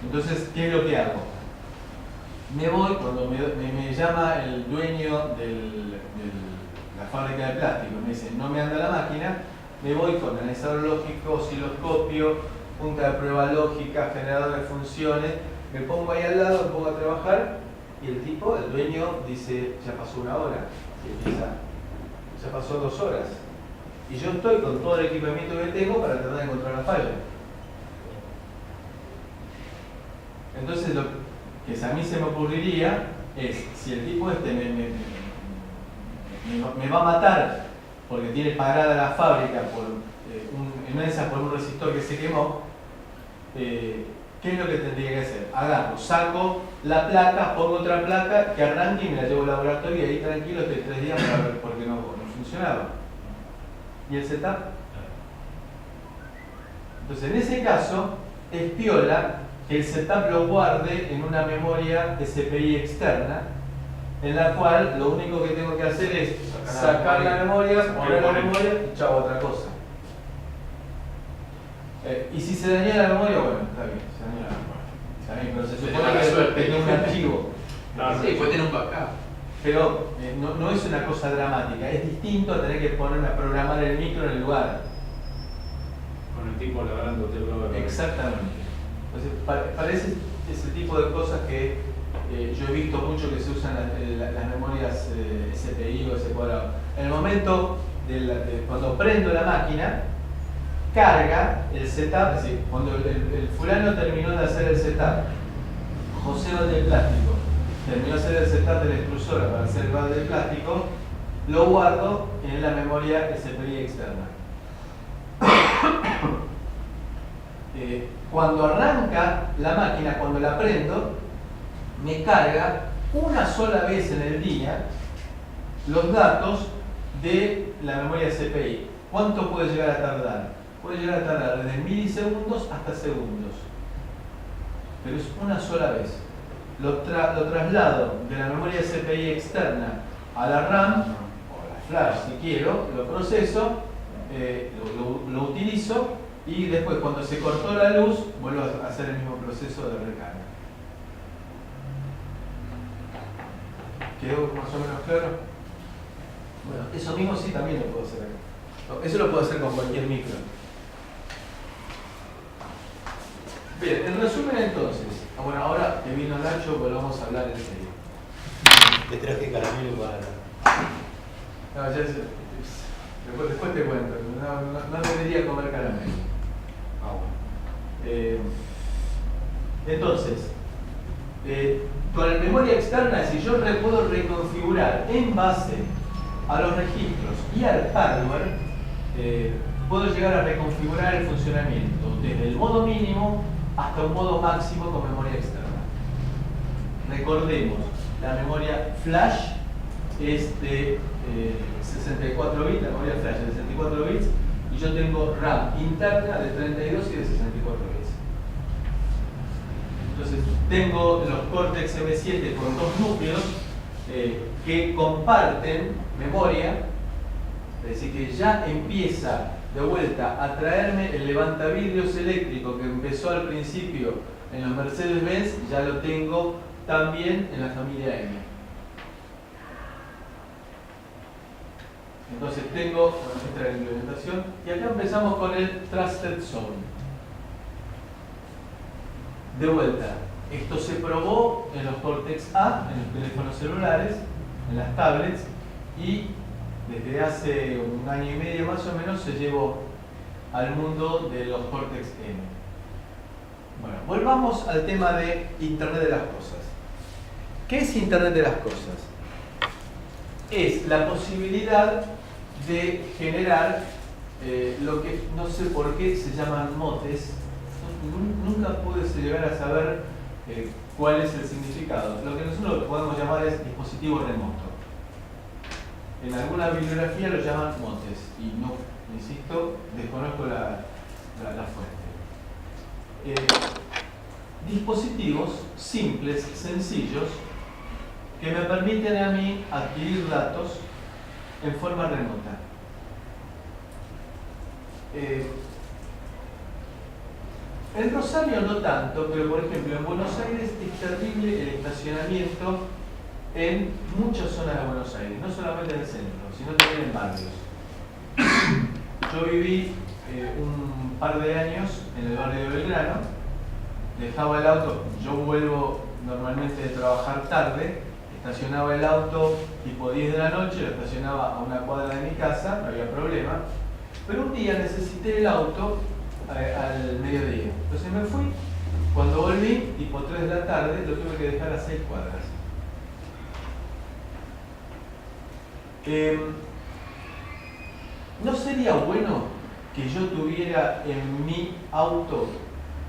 Entonces, ¿qué es lo que hago? Me voy, cuando me llama el dueño de la fábrica de plástico, me dice, no me anda la máquina, me voy con analizador lógico, osciloscopio, punta de prueba lógica, generador de funciones, me pongo ahí al lado, me pongo a trabajar, y el dueño, dice, ya pasó 1 hora, ya pasó 2 horas. Y yo estoy con todo el equipamiento que tengo para tratar de encontrar la falla. Entonces lo que a mí se me ocurriría es, si el tipo me va a matar porque tiene parada la fábrica en una de esas por un resistor que se quemó, ¿qué es lo que tendría que hacer? Agarro, saco la placa, pongo otra placa que arranque y me la llevo al laboratorio y ahí tranquilo estoy 3 días para ver por qué no funcionaba. ¿Y el setup? Entonces, en ese caso, es piola que el setup lo guarde en una memoria SPI externa, en la cual lo único que tengo que hacer es sacar la memoria, poner la memoria y chao, otra cosa. Y si se daña la memoria, bueno, está bien, se dañó la memoria. Está bien, pero se supone que tengo un archivo. Sí, puede tener un backup. Pero no es una cosa dramática, es distinto a tener que programar el micro en el lugar. Con el tipo labrándote el lado. Exactamente. Entonces, parece ese tipo de cosas que yo he visto mucho que se usan las memorias SPI o S cuadrado. En el momento cuando prendo la máquina, carga el setup, es decir, cuando el fulano terminó de hacer el setup, José de plástico, terminó de hacer el setup de la extrusora para hacer el balde de plástico, lo guardo en la memoria SPI externa. Cuando arranca la máquina, cuando la prendo, me carga una sola vez en el día los datos de la memoria SPI. ¿Cuánto puede llegar a tardar? Puede llegar a tardar desde milisegundos hasta segundos. Pero es una sola vez. Lo traslado de la memoria SPI externa a la RAM o a la flash si quiero, lo proceso, lo utilizo y después cuando se cortó la luz vuelvo a hacer el mismo proceso de recarga. ¿Quedó más o menos claro? Bueno, eso mismo sí también lo puedo hacer acá. Eso lo puedo hacer con cualquier micro. Bien, en resumen entonces, bueno, ahora que vino Nacho, volvamos a hablar en serio. Le traje caramelo para... No, ya después te cuento, no debería comer caramelo. Entonces, con la memoria externa, si yo puedo reconfigurar en base a los registros y al hardware, puedo llegar a reconfigurar el funcionamiento desde el modo mínimo hasta un modo máximo con memoria externa. Recordemos, la memoria flash es de 64 bits, la memoria flash de 64 bits, y yo tengo RAM interna de 32 y de 64 bits. Entonces tengo los Cortex M7 con 2 núcleos que comparten memoria, es decir, que ya empieza de vuelta a traerme el levantavidrios eléctrico que empezó al principio en los Mercedes-Benz, ya lo tengo también en la familia M. Entonces tengo, bueno, esta es la implementación, y acá empezamos con el Trusted Zone. De vuelta, esto se probó en los Cortex A, en los teléfonos celulares, en las tablets, y desde hace un año y medio más o menos se llevó al mundo de los Cortex M. Bueno, volvamos al tema de Internet de las Cosas. ¿Qué es Internet de las Cosas? Es la posibilidad de generar lo que no sé por qué se llaman motes. Nunca pude llegar a saber cuál es el significado. Lo que nosotros podemos llamar es dispositivo remoto. En alguna bibliografía lo llaman motes y no, insisto, desconozco la fuente. Dispositivos simples, sencillos, que me permiten a mí adquirir datos en forma remota. En Rosario no tanto, pero por ejemplo en Buenos Aires es terrible el estacionamiento en muchas zonas de Buenos Aires, no solamente en el centro, sino también en barrios. Yo viví un par de años en el barrio de Belgrano, dejaba el auto, yo vuelvo normalmente de trabajar tarde, estacionaba el auto tipo 10 de la noche, lo estacionaba a una cuadra de mi casa, no había problema, pero un día necesité el auto al mediodía. Entonces me fui, cuando volví, tipo 3 de la tarde, lo tuve que dejar a 6 cuadras. ¿No sería bueno que yo tuviera en mi auto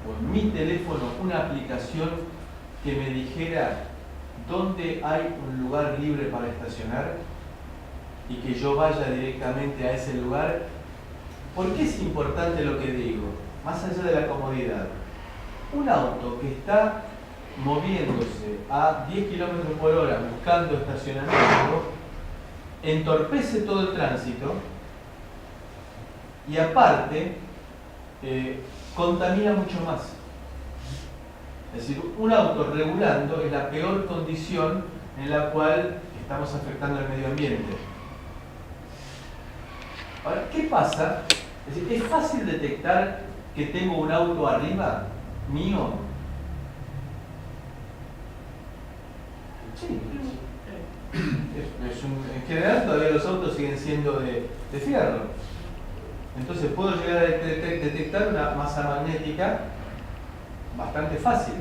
o en mi teléfono una aplicación que me dijera dónde hay un lugar libre para estacionar y que yo vaya directamente a ese lugar? ¿Por qué es importante lo que digo? Más allá de la comodidad. Un auto que está moviéndose a 10 km por hora buscando estacionamiento entorpece todo el tránsito y aparte contamina mucho más. Es decir, un auto regulando es la peor condición en la cual estamos afectando al medio ambiente. Ahora, ¿qué pasa? Es decir, ¿es fácil detectar que tengo un auto arriba mío? Sí. En general todavía los autos siguen siendo de fierro. Entonces puedo llegar a detectar una masa magnética bastante fácil.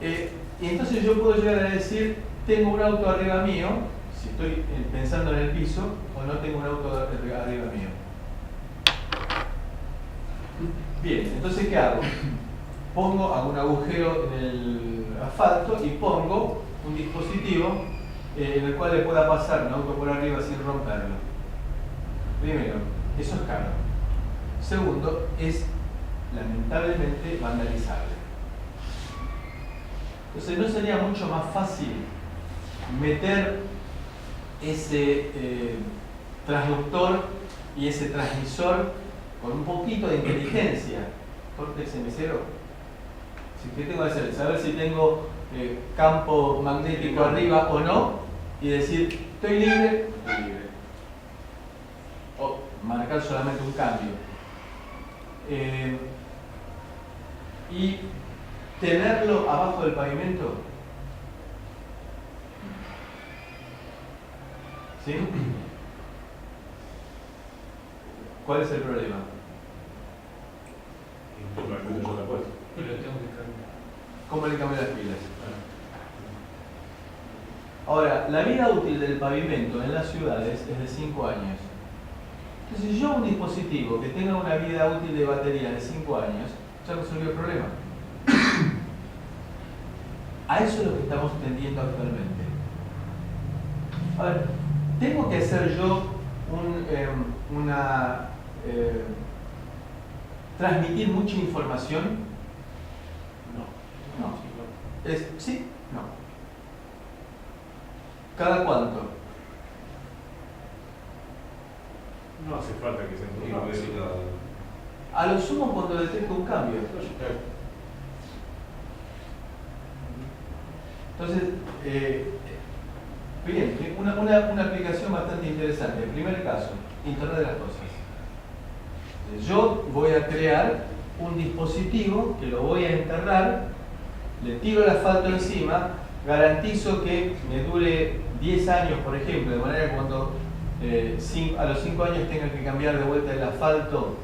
Y entonces yo puedo llegar a decir, tengo un auto arriba mío, si estoy pensando en el piso, o no tengo un auto arriba mío. Bien, entonces ¿qué hago? Hago un agujero en el asfalto y pongo un dispositivo en el cual le pueda pasar un auto por arriba sin romperlo. Primero, eso es caro. Segundo, es lamentablemente vandalizable. Entonces, ¿no sería mucho más fácil meter ese transductor y ese transmisor con un poquito de inteligencia? Cortex M0. ¿Qué tengo que hacer? Saber si tengo campo magnético arriba o no y decir, ¿estoy libre? Estoy libre. O marcar solamente un cambio. Y tenerlo abajo del pavimento. ¿Sí? ¿Cuál es el problema? ¿Cómo le cambio las pilas? Ahora, la vida útil del pavimento en las ciudades es de 5 años. Entonces, yo un dispositivo que tenga una vida útil de batería de 5 años, ya resolvió el problema. A eso es lo que estamos tendiendo actualmente. A ver, ¿tengo que hacer yo transmitir mucha información? No. ¿Sí? No. ¿Cada cuánto? No hace falta que se entienda. A lo sumo cuando detecto un cambio. Entonces, Bien, una aplicación bastante interesante. Primer caso, Internet de las Cosas. Yo voy a crear un dispositivo que lo voy a enterrar, le tiro el asfalto encima, garantizo que me dure 10 años, por ejemplo, de manera que cuando a los 5 años tenga que cambiar de vuelta el asfalto,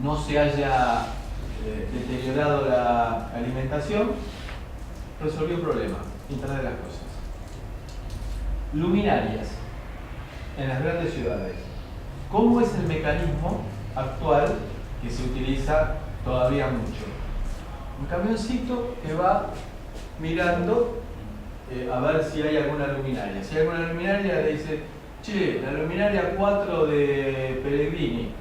no se haya deteriorado la alimentación. Resolvió un problema. Internet de las Cosas. Luminarias en las grandes ciudades. ¿Cómo es el mecanismo actual que se utiliza todavía mucho? Un camioncito que va mirando a ver si hay alguna luminaria. Si hay alguna luminaria, le dice: che, la luminaria 4 de Pellegrini.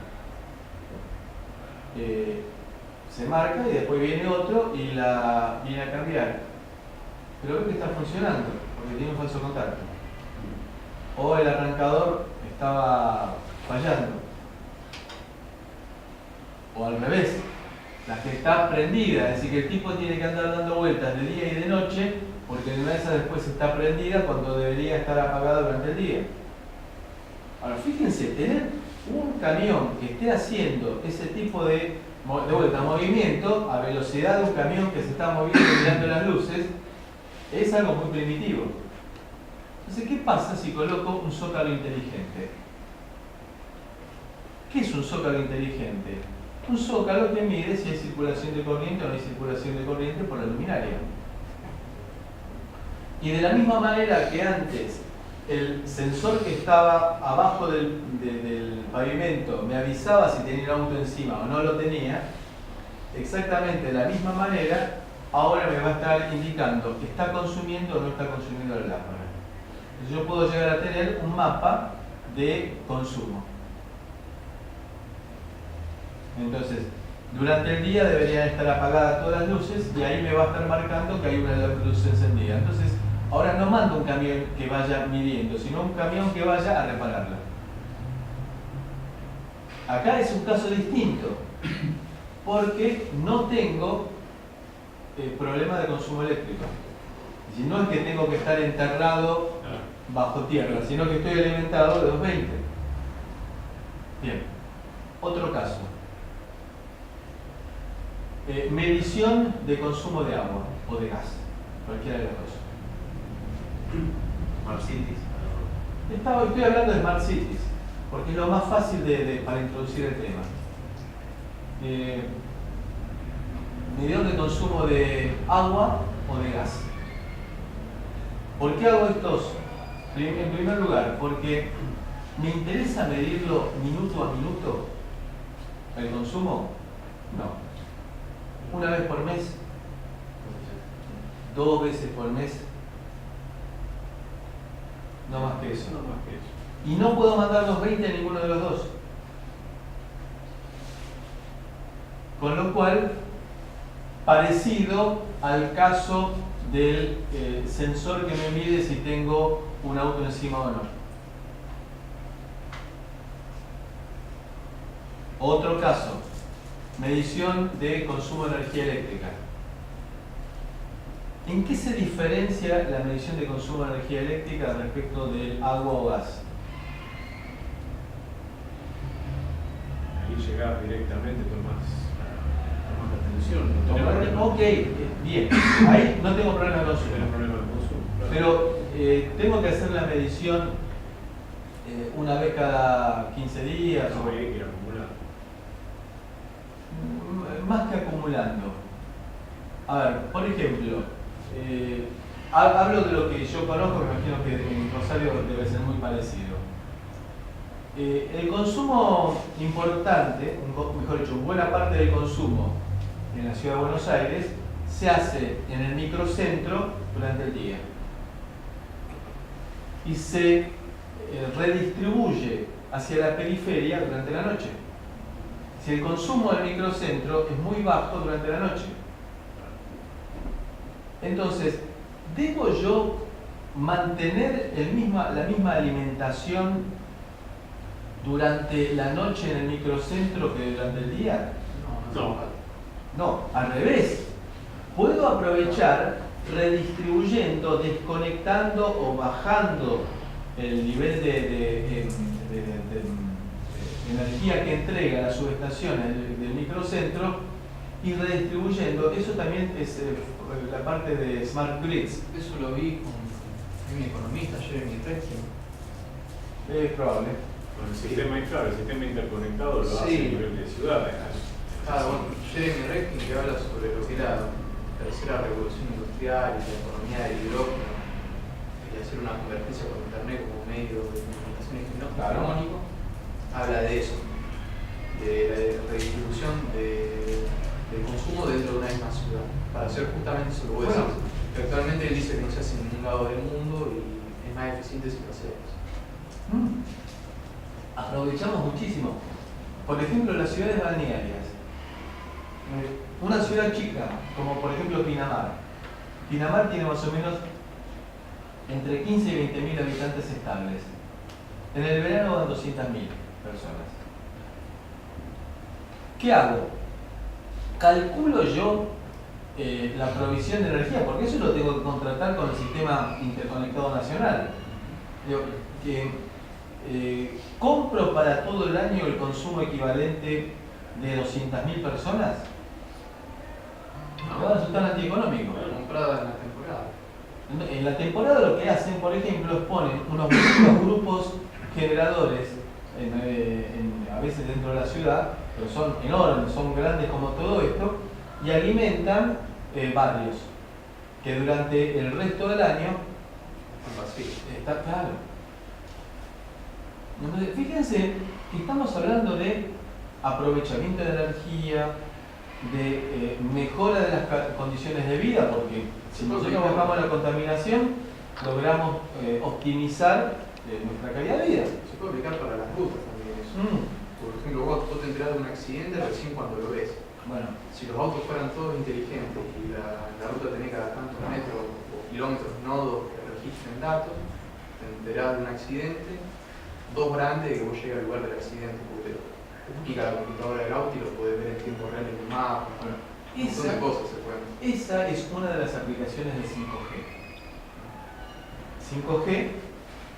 Se marca y después viene otro y la viene a cambiar. Pero ve que está funcionando porque tiene un falso contacto. O el arrancador estaba fallando. O al revés, la que está prendida, es decir, que el tipo tiene que andar dando vueltas de día y de noche porque una de esas después está prendida cuando debería estar apagada durante el día. Ahora, fíjense, tener un camión que esté haciendo ese tipo de vuelta, movimiento a velocidad de un camión que se está moviendo mirando las luces, es algo muy primitivo. Entonces, ¿qué pasa si coloco un zócalo inteligente? ¿Qué es un zócalo inteligente? Un zócalo que mide si hay circulación de corriente o no hay circulación de corriente por la luminaria. Y de la misma manera que antes el sensor que estaba abajo del pavimento me avisaba si tenía un auto encima o no lo tenía, exactamente de la misma manera ahora me va a estar indicando que está consumiendo o no está consumiendo la lámpara. Entonces yo puedo llegar a tener un mapa de consumo. Entonces, durante el día deberían estar apagadas todas las luces y ahí me va a estar marcando que hay una luz encendida. Entonces, ahora no mando un camión que vaya midiendo, sino un camión que vaya a repararla. Acá es un caso distinto, porque no tengo problema de consumo eléctrico. Es decir, no es que tengo que estar enterrado bajo tierra, sino que estoy alimentado de 220. Bien, otro caso. Medición de consumo de agua o de gas, cualquiera de las dos. Smart Cities. Estoy hablando de Smart Cities, porque es lo más fácil para introducir el tema. Medidor de consumo de agua o de gas. ¿Por qué hago estos? En primer lugar, porque me interesa medirlo minuto a minuto, el consumo. No. Una vez por mes, 2 veces por mes, no más que eso. Y no puedo mandar 220 a ninguno de los dos. Con lo cual, parecido al caso del sensor que me mide si tengo un auto encima o no. Otro caso, medición de consumo de energía eléctrica. ¿En qué se diferencia la medición de consumo de energía eléctrica respecto del agua o gas? Ahí llegás directamente, tomás la tensión. Ok, bien. Ahí no tengo problema de consumo. Tenés problema de consumo. Claro. Pero tengo que hacer la medición una vez cada 15 días. No, hay que ir acumulando. Más que acumulando. A ver, por ejemplo, hablo de lo que yo conozco, me imagino que en Rosario debe ser muy parecido. El consumo importante, mejor dicho, buena parte del consumo en la ciudad de Buenos Aires se hace en el microcentro durante el día y se redistribuye hacia la periferia durante la noche. Si el consumo del microcentro es muy bajo durante la noche, entonces, ¿debo yo mantener la misma alimentación durante la noche en el microcentro que durante el día? No. No, al revés. Puedo aprovechar redistribuyendo, desconectando o bajando el nivel de energía que entrega la subestación del microcentro y redistribuyendo. Eso también es la parte de Smart Grids. Eso lo vi con mi economista, Jeremy Reskin. Es probable. Con el sistema, claro, el sistema interconectado lo hace Sí. a nivel de ciudades. Claro, bueno, Jeremy Reskin, que habla sobre lo que era la tercera revolución industrial y la economía del hidrógeno y hacer una convergencia con internet como medio de comunicación hegemónico, habla de eso, de la redistribución del consumo dentro de una misma ciudad, para hacer justamente eso que vos decís. Que actualmente él dice que no se hace en ningún lado del mundo y es más eficiente si lo hacemos. Aprovechamos muchísimo. Por ejemplo, las ciudades balnearias. Una ciudad chica, como por ejemplo Pinamar. Pinamar tiene más o menos entre 15 y 20 mil habitantes estables. En el verano van 200.000 personas. ¿Qué hago? Calculo yo la provisión de energía, porque eso lo tengo que contratar con el sistema interconectado nacional. Digo, ¿compro para todo el año el consumo equivalente de 200.000 personas? Me va a resultar antieconómico. Comprada en la temporada. En la temporada lo que hacen, por ejemplo, es ponen unos grupos generadores, a veces dentro de la ciudad, pero son enormes, son grandes como todo esto, y alimentan barrios, que durante el resto del año está claro. Entonces, fíjense que estamos hablando de aprovechamiento de energía, de mejora de las condiciones de vida, porque si nosotros bajamos la contaminación, logramos optimizar nuestra calidad de vida. Se puede aplicar para las rutas también eso. Por ejemplo, vos te enterás de un accidente recién cuando lo ves. Bueno, Si los autos fueran todos inteligentes y la ruta tenía cada tantos metros o kilómetros nodos que registren datos, te enterás de un accidente, 2 grandes de que vos llegas al lugar del accidente, porque te pica la computadora del auto y lo podés ver en tiempo real en el mapa. bueno, Un montón de cosas se pueden. esa es una de las aplicaciones del 5G. 5G,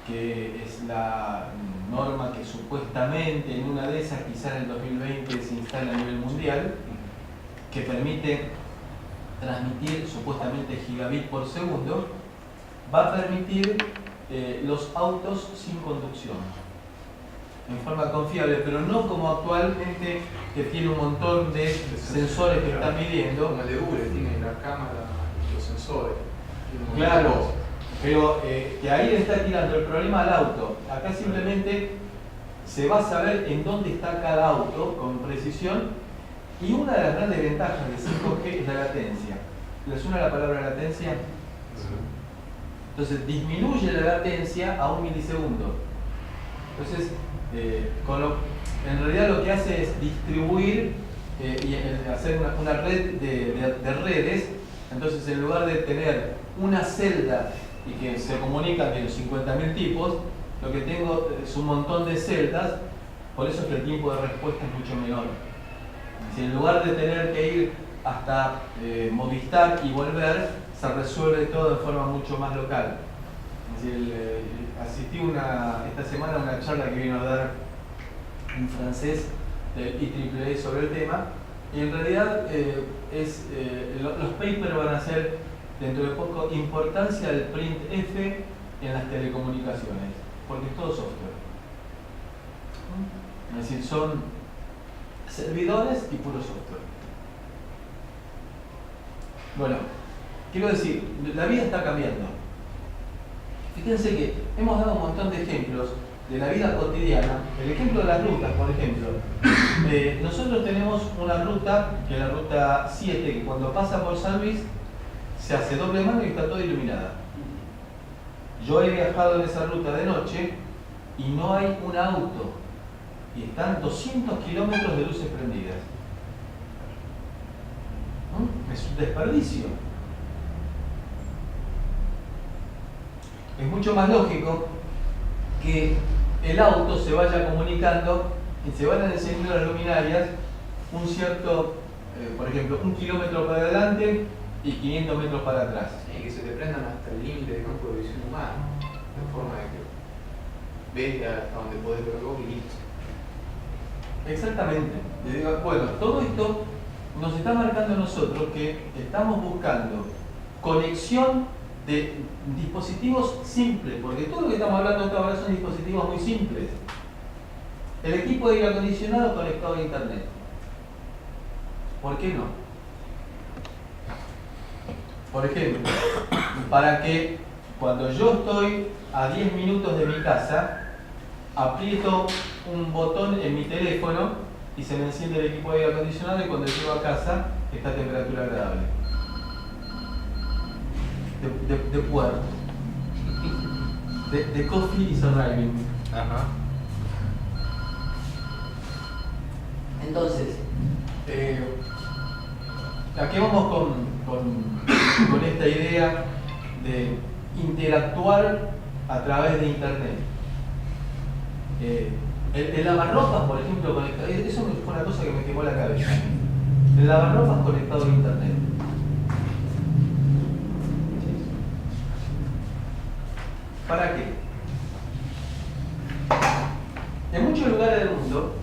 que es la norma que supuestamente en una de esas, quizá en el 2020, se instala a nivel mundial, que permite transmitir supuestamente gigabit por segundo, va a permitir los autos sin conducción en forma confiable, pero no como actualmente, que tiene un montón de sensores que están midiendo. Como el de Google, tiene la cámara, los sensores. tiene un montón de Claro, cosas. pero que ahí le está tirando el problema al auto. Acá simplemente se va a saber en dónde está cada auto con precisión, y una de las grandes ventajas de 5G es la latencia. ¿Les suena la palabra latencia? Entonces disminuye la latencia a 1 milisegundo. Entonces, en realidad lo que hace es distribuir y hacer una red de redes. Entonces, en lugar de tener una celda y que se comunican de los 50.000 tipos, lo que tengo es un montón de celdas, por eso es que el tiempo de respuesta es mucho menor. Si en lugar de tener que ir hasta Movistar y volver, se resuelve todo de forma mucho más local. Es decir, asistí esta semana a una charla que vino a dar un francés del IEEE sobre el tema, y en realidad los papers van a ser dentro de poco importancia del print F en las telecomunicaciones, porque es todo software. Es decir, son servidores y puro software. Bueno, quiero decir, la vida está cambiando. Fíjense que hemos dado un montón de ejemplos de la vida cotidiana. El ejemplo de las rutas, por ejemplo. Nosotros tenemos una ruta, que es la ruta 7, que cuando pasa por San Luis se hace doble mano y está toda iluminada. Yo he viajado en esa ruta de noche y no hay un auto. Y están 200 kilómetros de luces prendidas. Es un desperdicio. Es mucho más lógico que el auto se vaya comunicando y se van encendiendo las luminarias un cierto, por ejemplo, 1 kilómetro para adelante y 500 metros para atrás. Y que se te prendan hasta el límite de campo de visión humano, de forma de que ves hasta donde podés ver vos y listo. Exactamente. Le digo, bueno, todo esto nos está marcando a nosotros que estamos buscando conexión de dispositivos simples, porque todo lo que estamos hablando hasta ahora son dispositivos muy simples. El equipo de aire acondicionado conectado a internet. ¿Por qué no? Por ejemplo, para que cuando yo estoy a 10 minutos de mi casa, aprieto un botón en mi teléfono y se me enciende el equipo de aire acondicionado y cuando llego a casa está a temperatura agradable. De puerto. De coffee is arriving. Ajá. Entonces, aquí vamos con esta idea de interactuar a través de internet. El lavarropas, por ejemplo, conectado, eso fue una cosa que me quemó la cabeza. El lavarropas conectado a internet. ¿Para qué? En muchos lugares del mundo,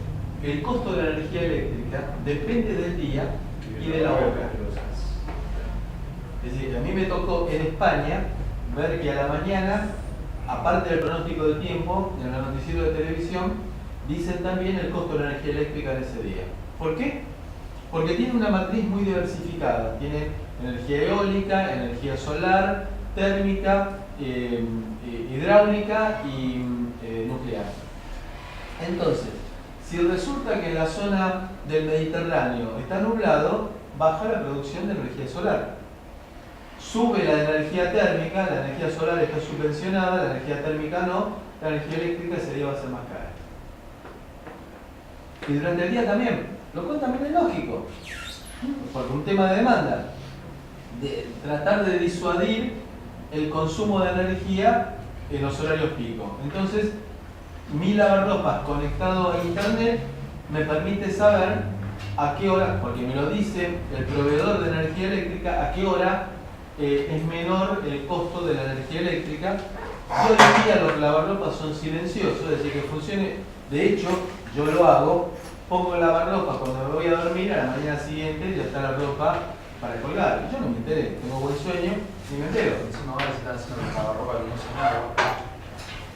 el costo de la energía eléctrica depende del día y de la hora. Es decir, a mí me tocó en España ver que a la mañana, aparte del pronóstico del tiempo, en el noticiero de televisión, dicen también el costo de la energía eléctrica en ese día. ¿Por qué? Porque tiene una matriz muy diversificada. Tiene energía eólica, energía solar, térmica, hidráulica y nuclear. Entonces, si resulta que en la zona del Mediterráneo está nublado, baja la producción de energía solar. Sube la energía térmica, la energía solar está subvencionada, la energía térmica no, la energía eléctrica ese día va a ser más cara. Y durante el día también, lo cual también es lógico, porque un tema de demanda, de tratar de disuadir el consumo de energía en los horarios pico. Entonces, mi lavarropas conectado a internet me permite saber a qué hora, porque me lo dice el proveedor de energía eléctrica, a qué hora es menor el costo de la energía eléctrica. Y hoy en día los lavarropas son silenciosos, es decir, que funcione. De hecho, yo lo hago, pongo el lavarropas cuando me voy a dormir, a la mañana siguiente ya está la ropa para colgar. Yo no me enteré, tengo buen sueño y me entero. Encima ahora se están haciendo los lavarropas que no usan agua.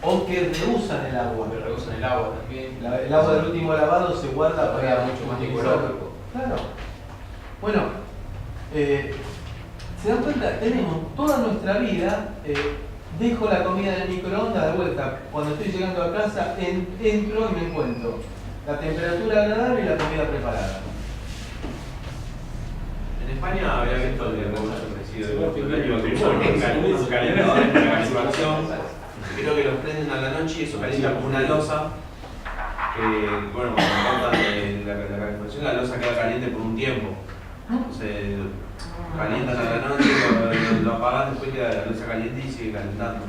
O que reusan el agua. Que reusan el agua también. El agua del último lavado se guarda para mucho más utilizar. ecológico. Claro. Bueno, se dan cuenta, tenemos toda nuestra vida, dejo la comida en el microondas de vuelta. Cuando estoy llegando a casa, entro y me encuentro la temperatura agradable y la comida preparada. En España había visto el negocio ofrecido creo que los prenden a la noche y eso calienta como una losa. Que, bueno, cuando cortan la calefacción, la losa queda caliente por un tiempo. Entonces, calientan a la noche, lo apagan, después queda la losa caliente y sigue calentando.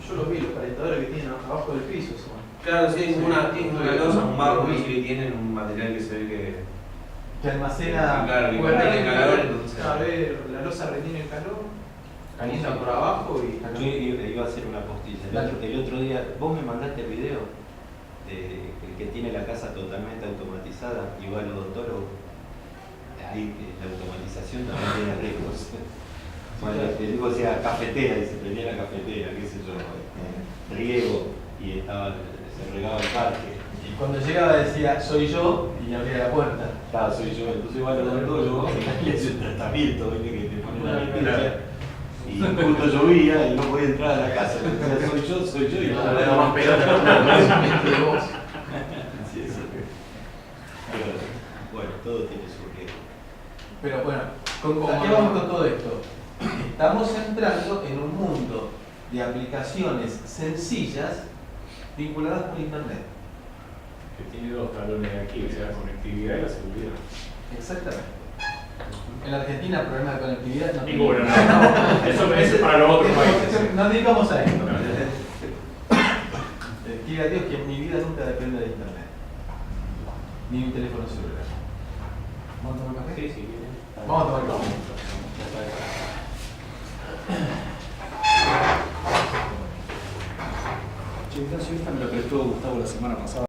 Yo los vi, los calentadores que tienen abajo del piso son. Claro, sí, tienen una losa, un barro, y tienen un material que se ve Que almacena. Claro, que retiene calor, entonces. A ver, la losa retiene el calor, calienta por abajo y. Yo iba a hacer una postilla. El otro día, vos me mandaste el video de el que tiene la casa totalmente automatizada y va al odontólogos. Ahí la automatización también tiene riesgos. Bueno, el tipo decía cafetera y se prendía la cafetera, qué sé yo, riego y se regaba el parque. Y cuando llegaba decía, soy yo, y abría la puerta. Claro, soy yo. Entonces va al odontólogo y le hace un tratamiento, ¿viste? Que te pone una anestesia. Y justo llovía y no podía entrar a la casa. Entonces soy yo y no le da más pelota de vos. Sí, eso. Pero, bueno, todo tiene su riesgo. Pero bueno, ¿a qué vamos con todo esto? Estamos entrando en un mundo de aplicaciones sencillas vinculadas por internet. Que tiene dos talones aquí, o sea, la conectividad y la seguridad. Exactamente. En la Argentina, problema de conectividad no Ninguno, no. Eso es para los otros países. No dedicamos a esto. Quiera Dios que mi vida nunca depende de internet. Ni un teléfono celular. ¿Vamos a tomar café? Sí, sí, bien. Vamos a tomar café. Che, esta me la prestó Gustavo la semana pasada.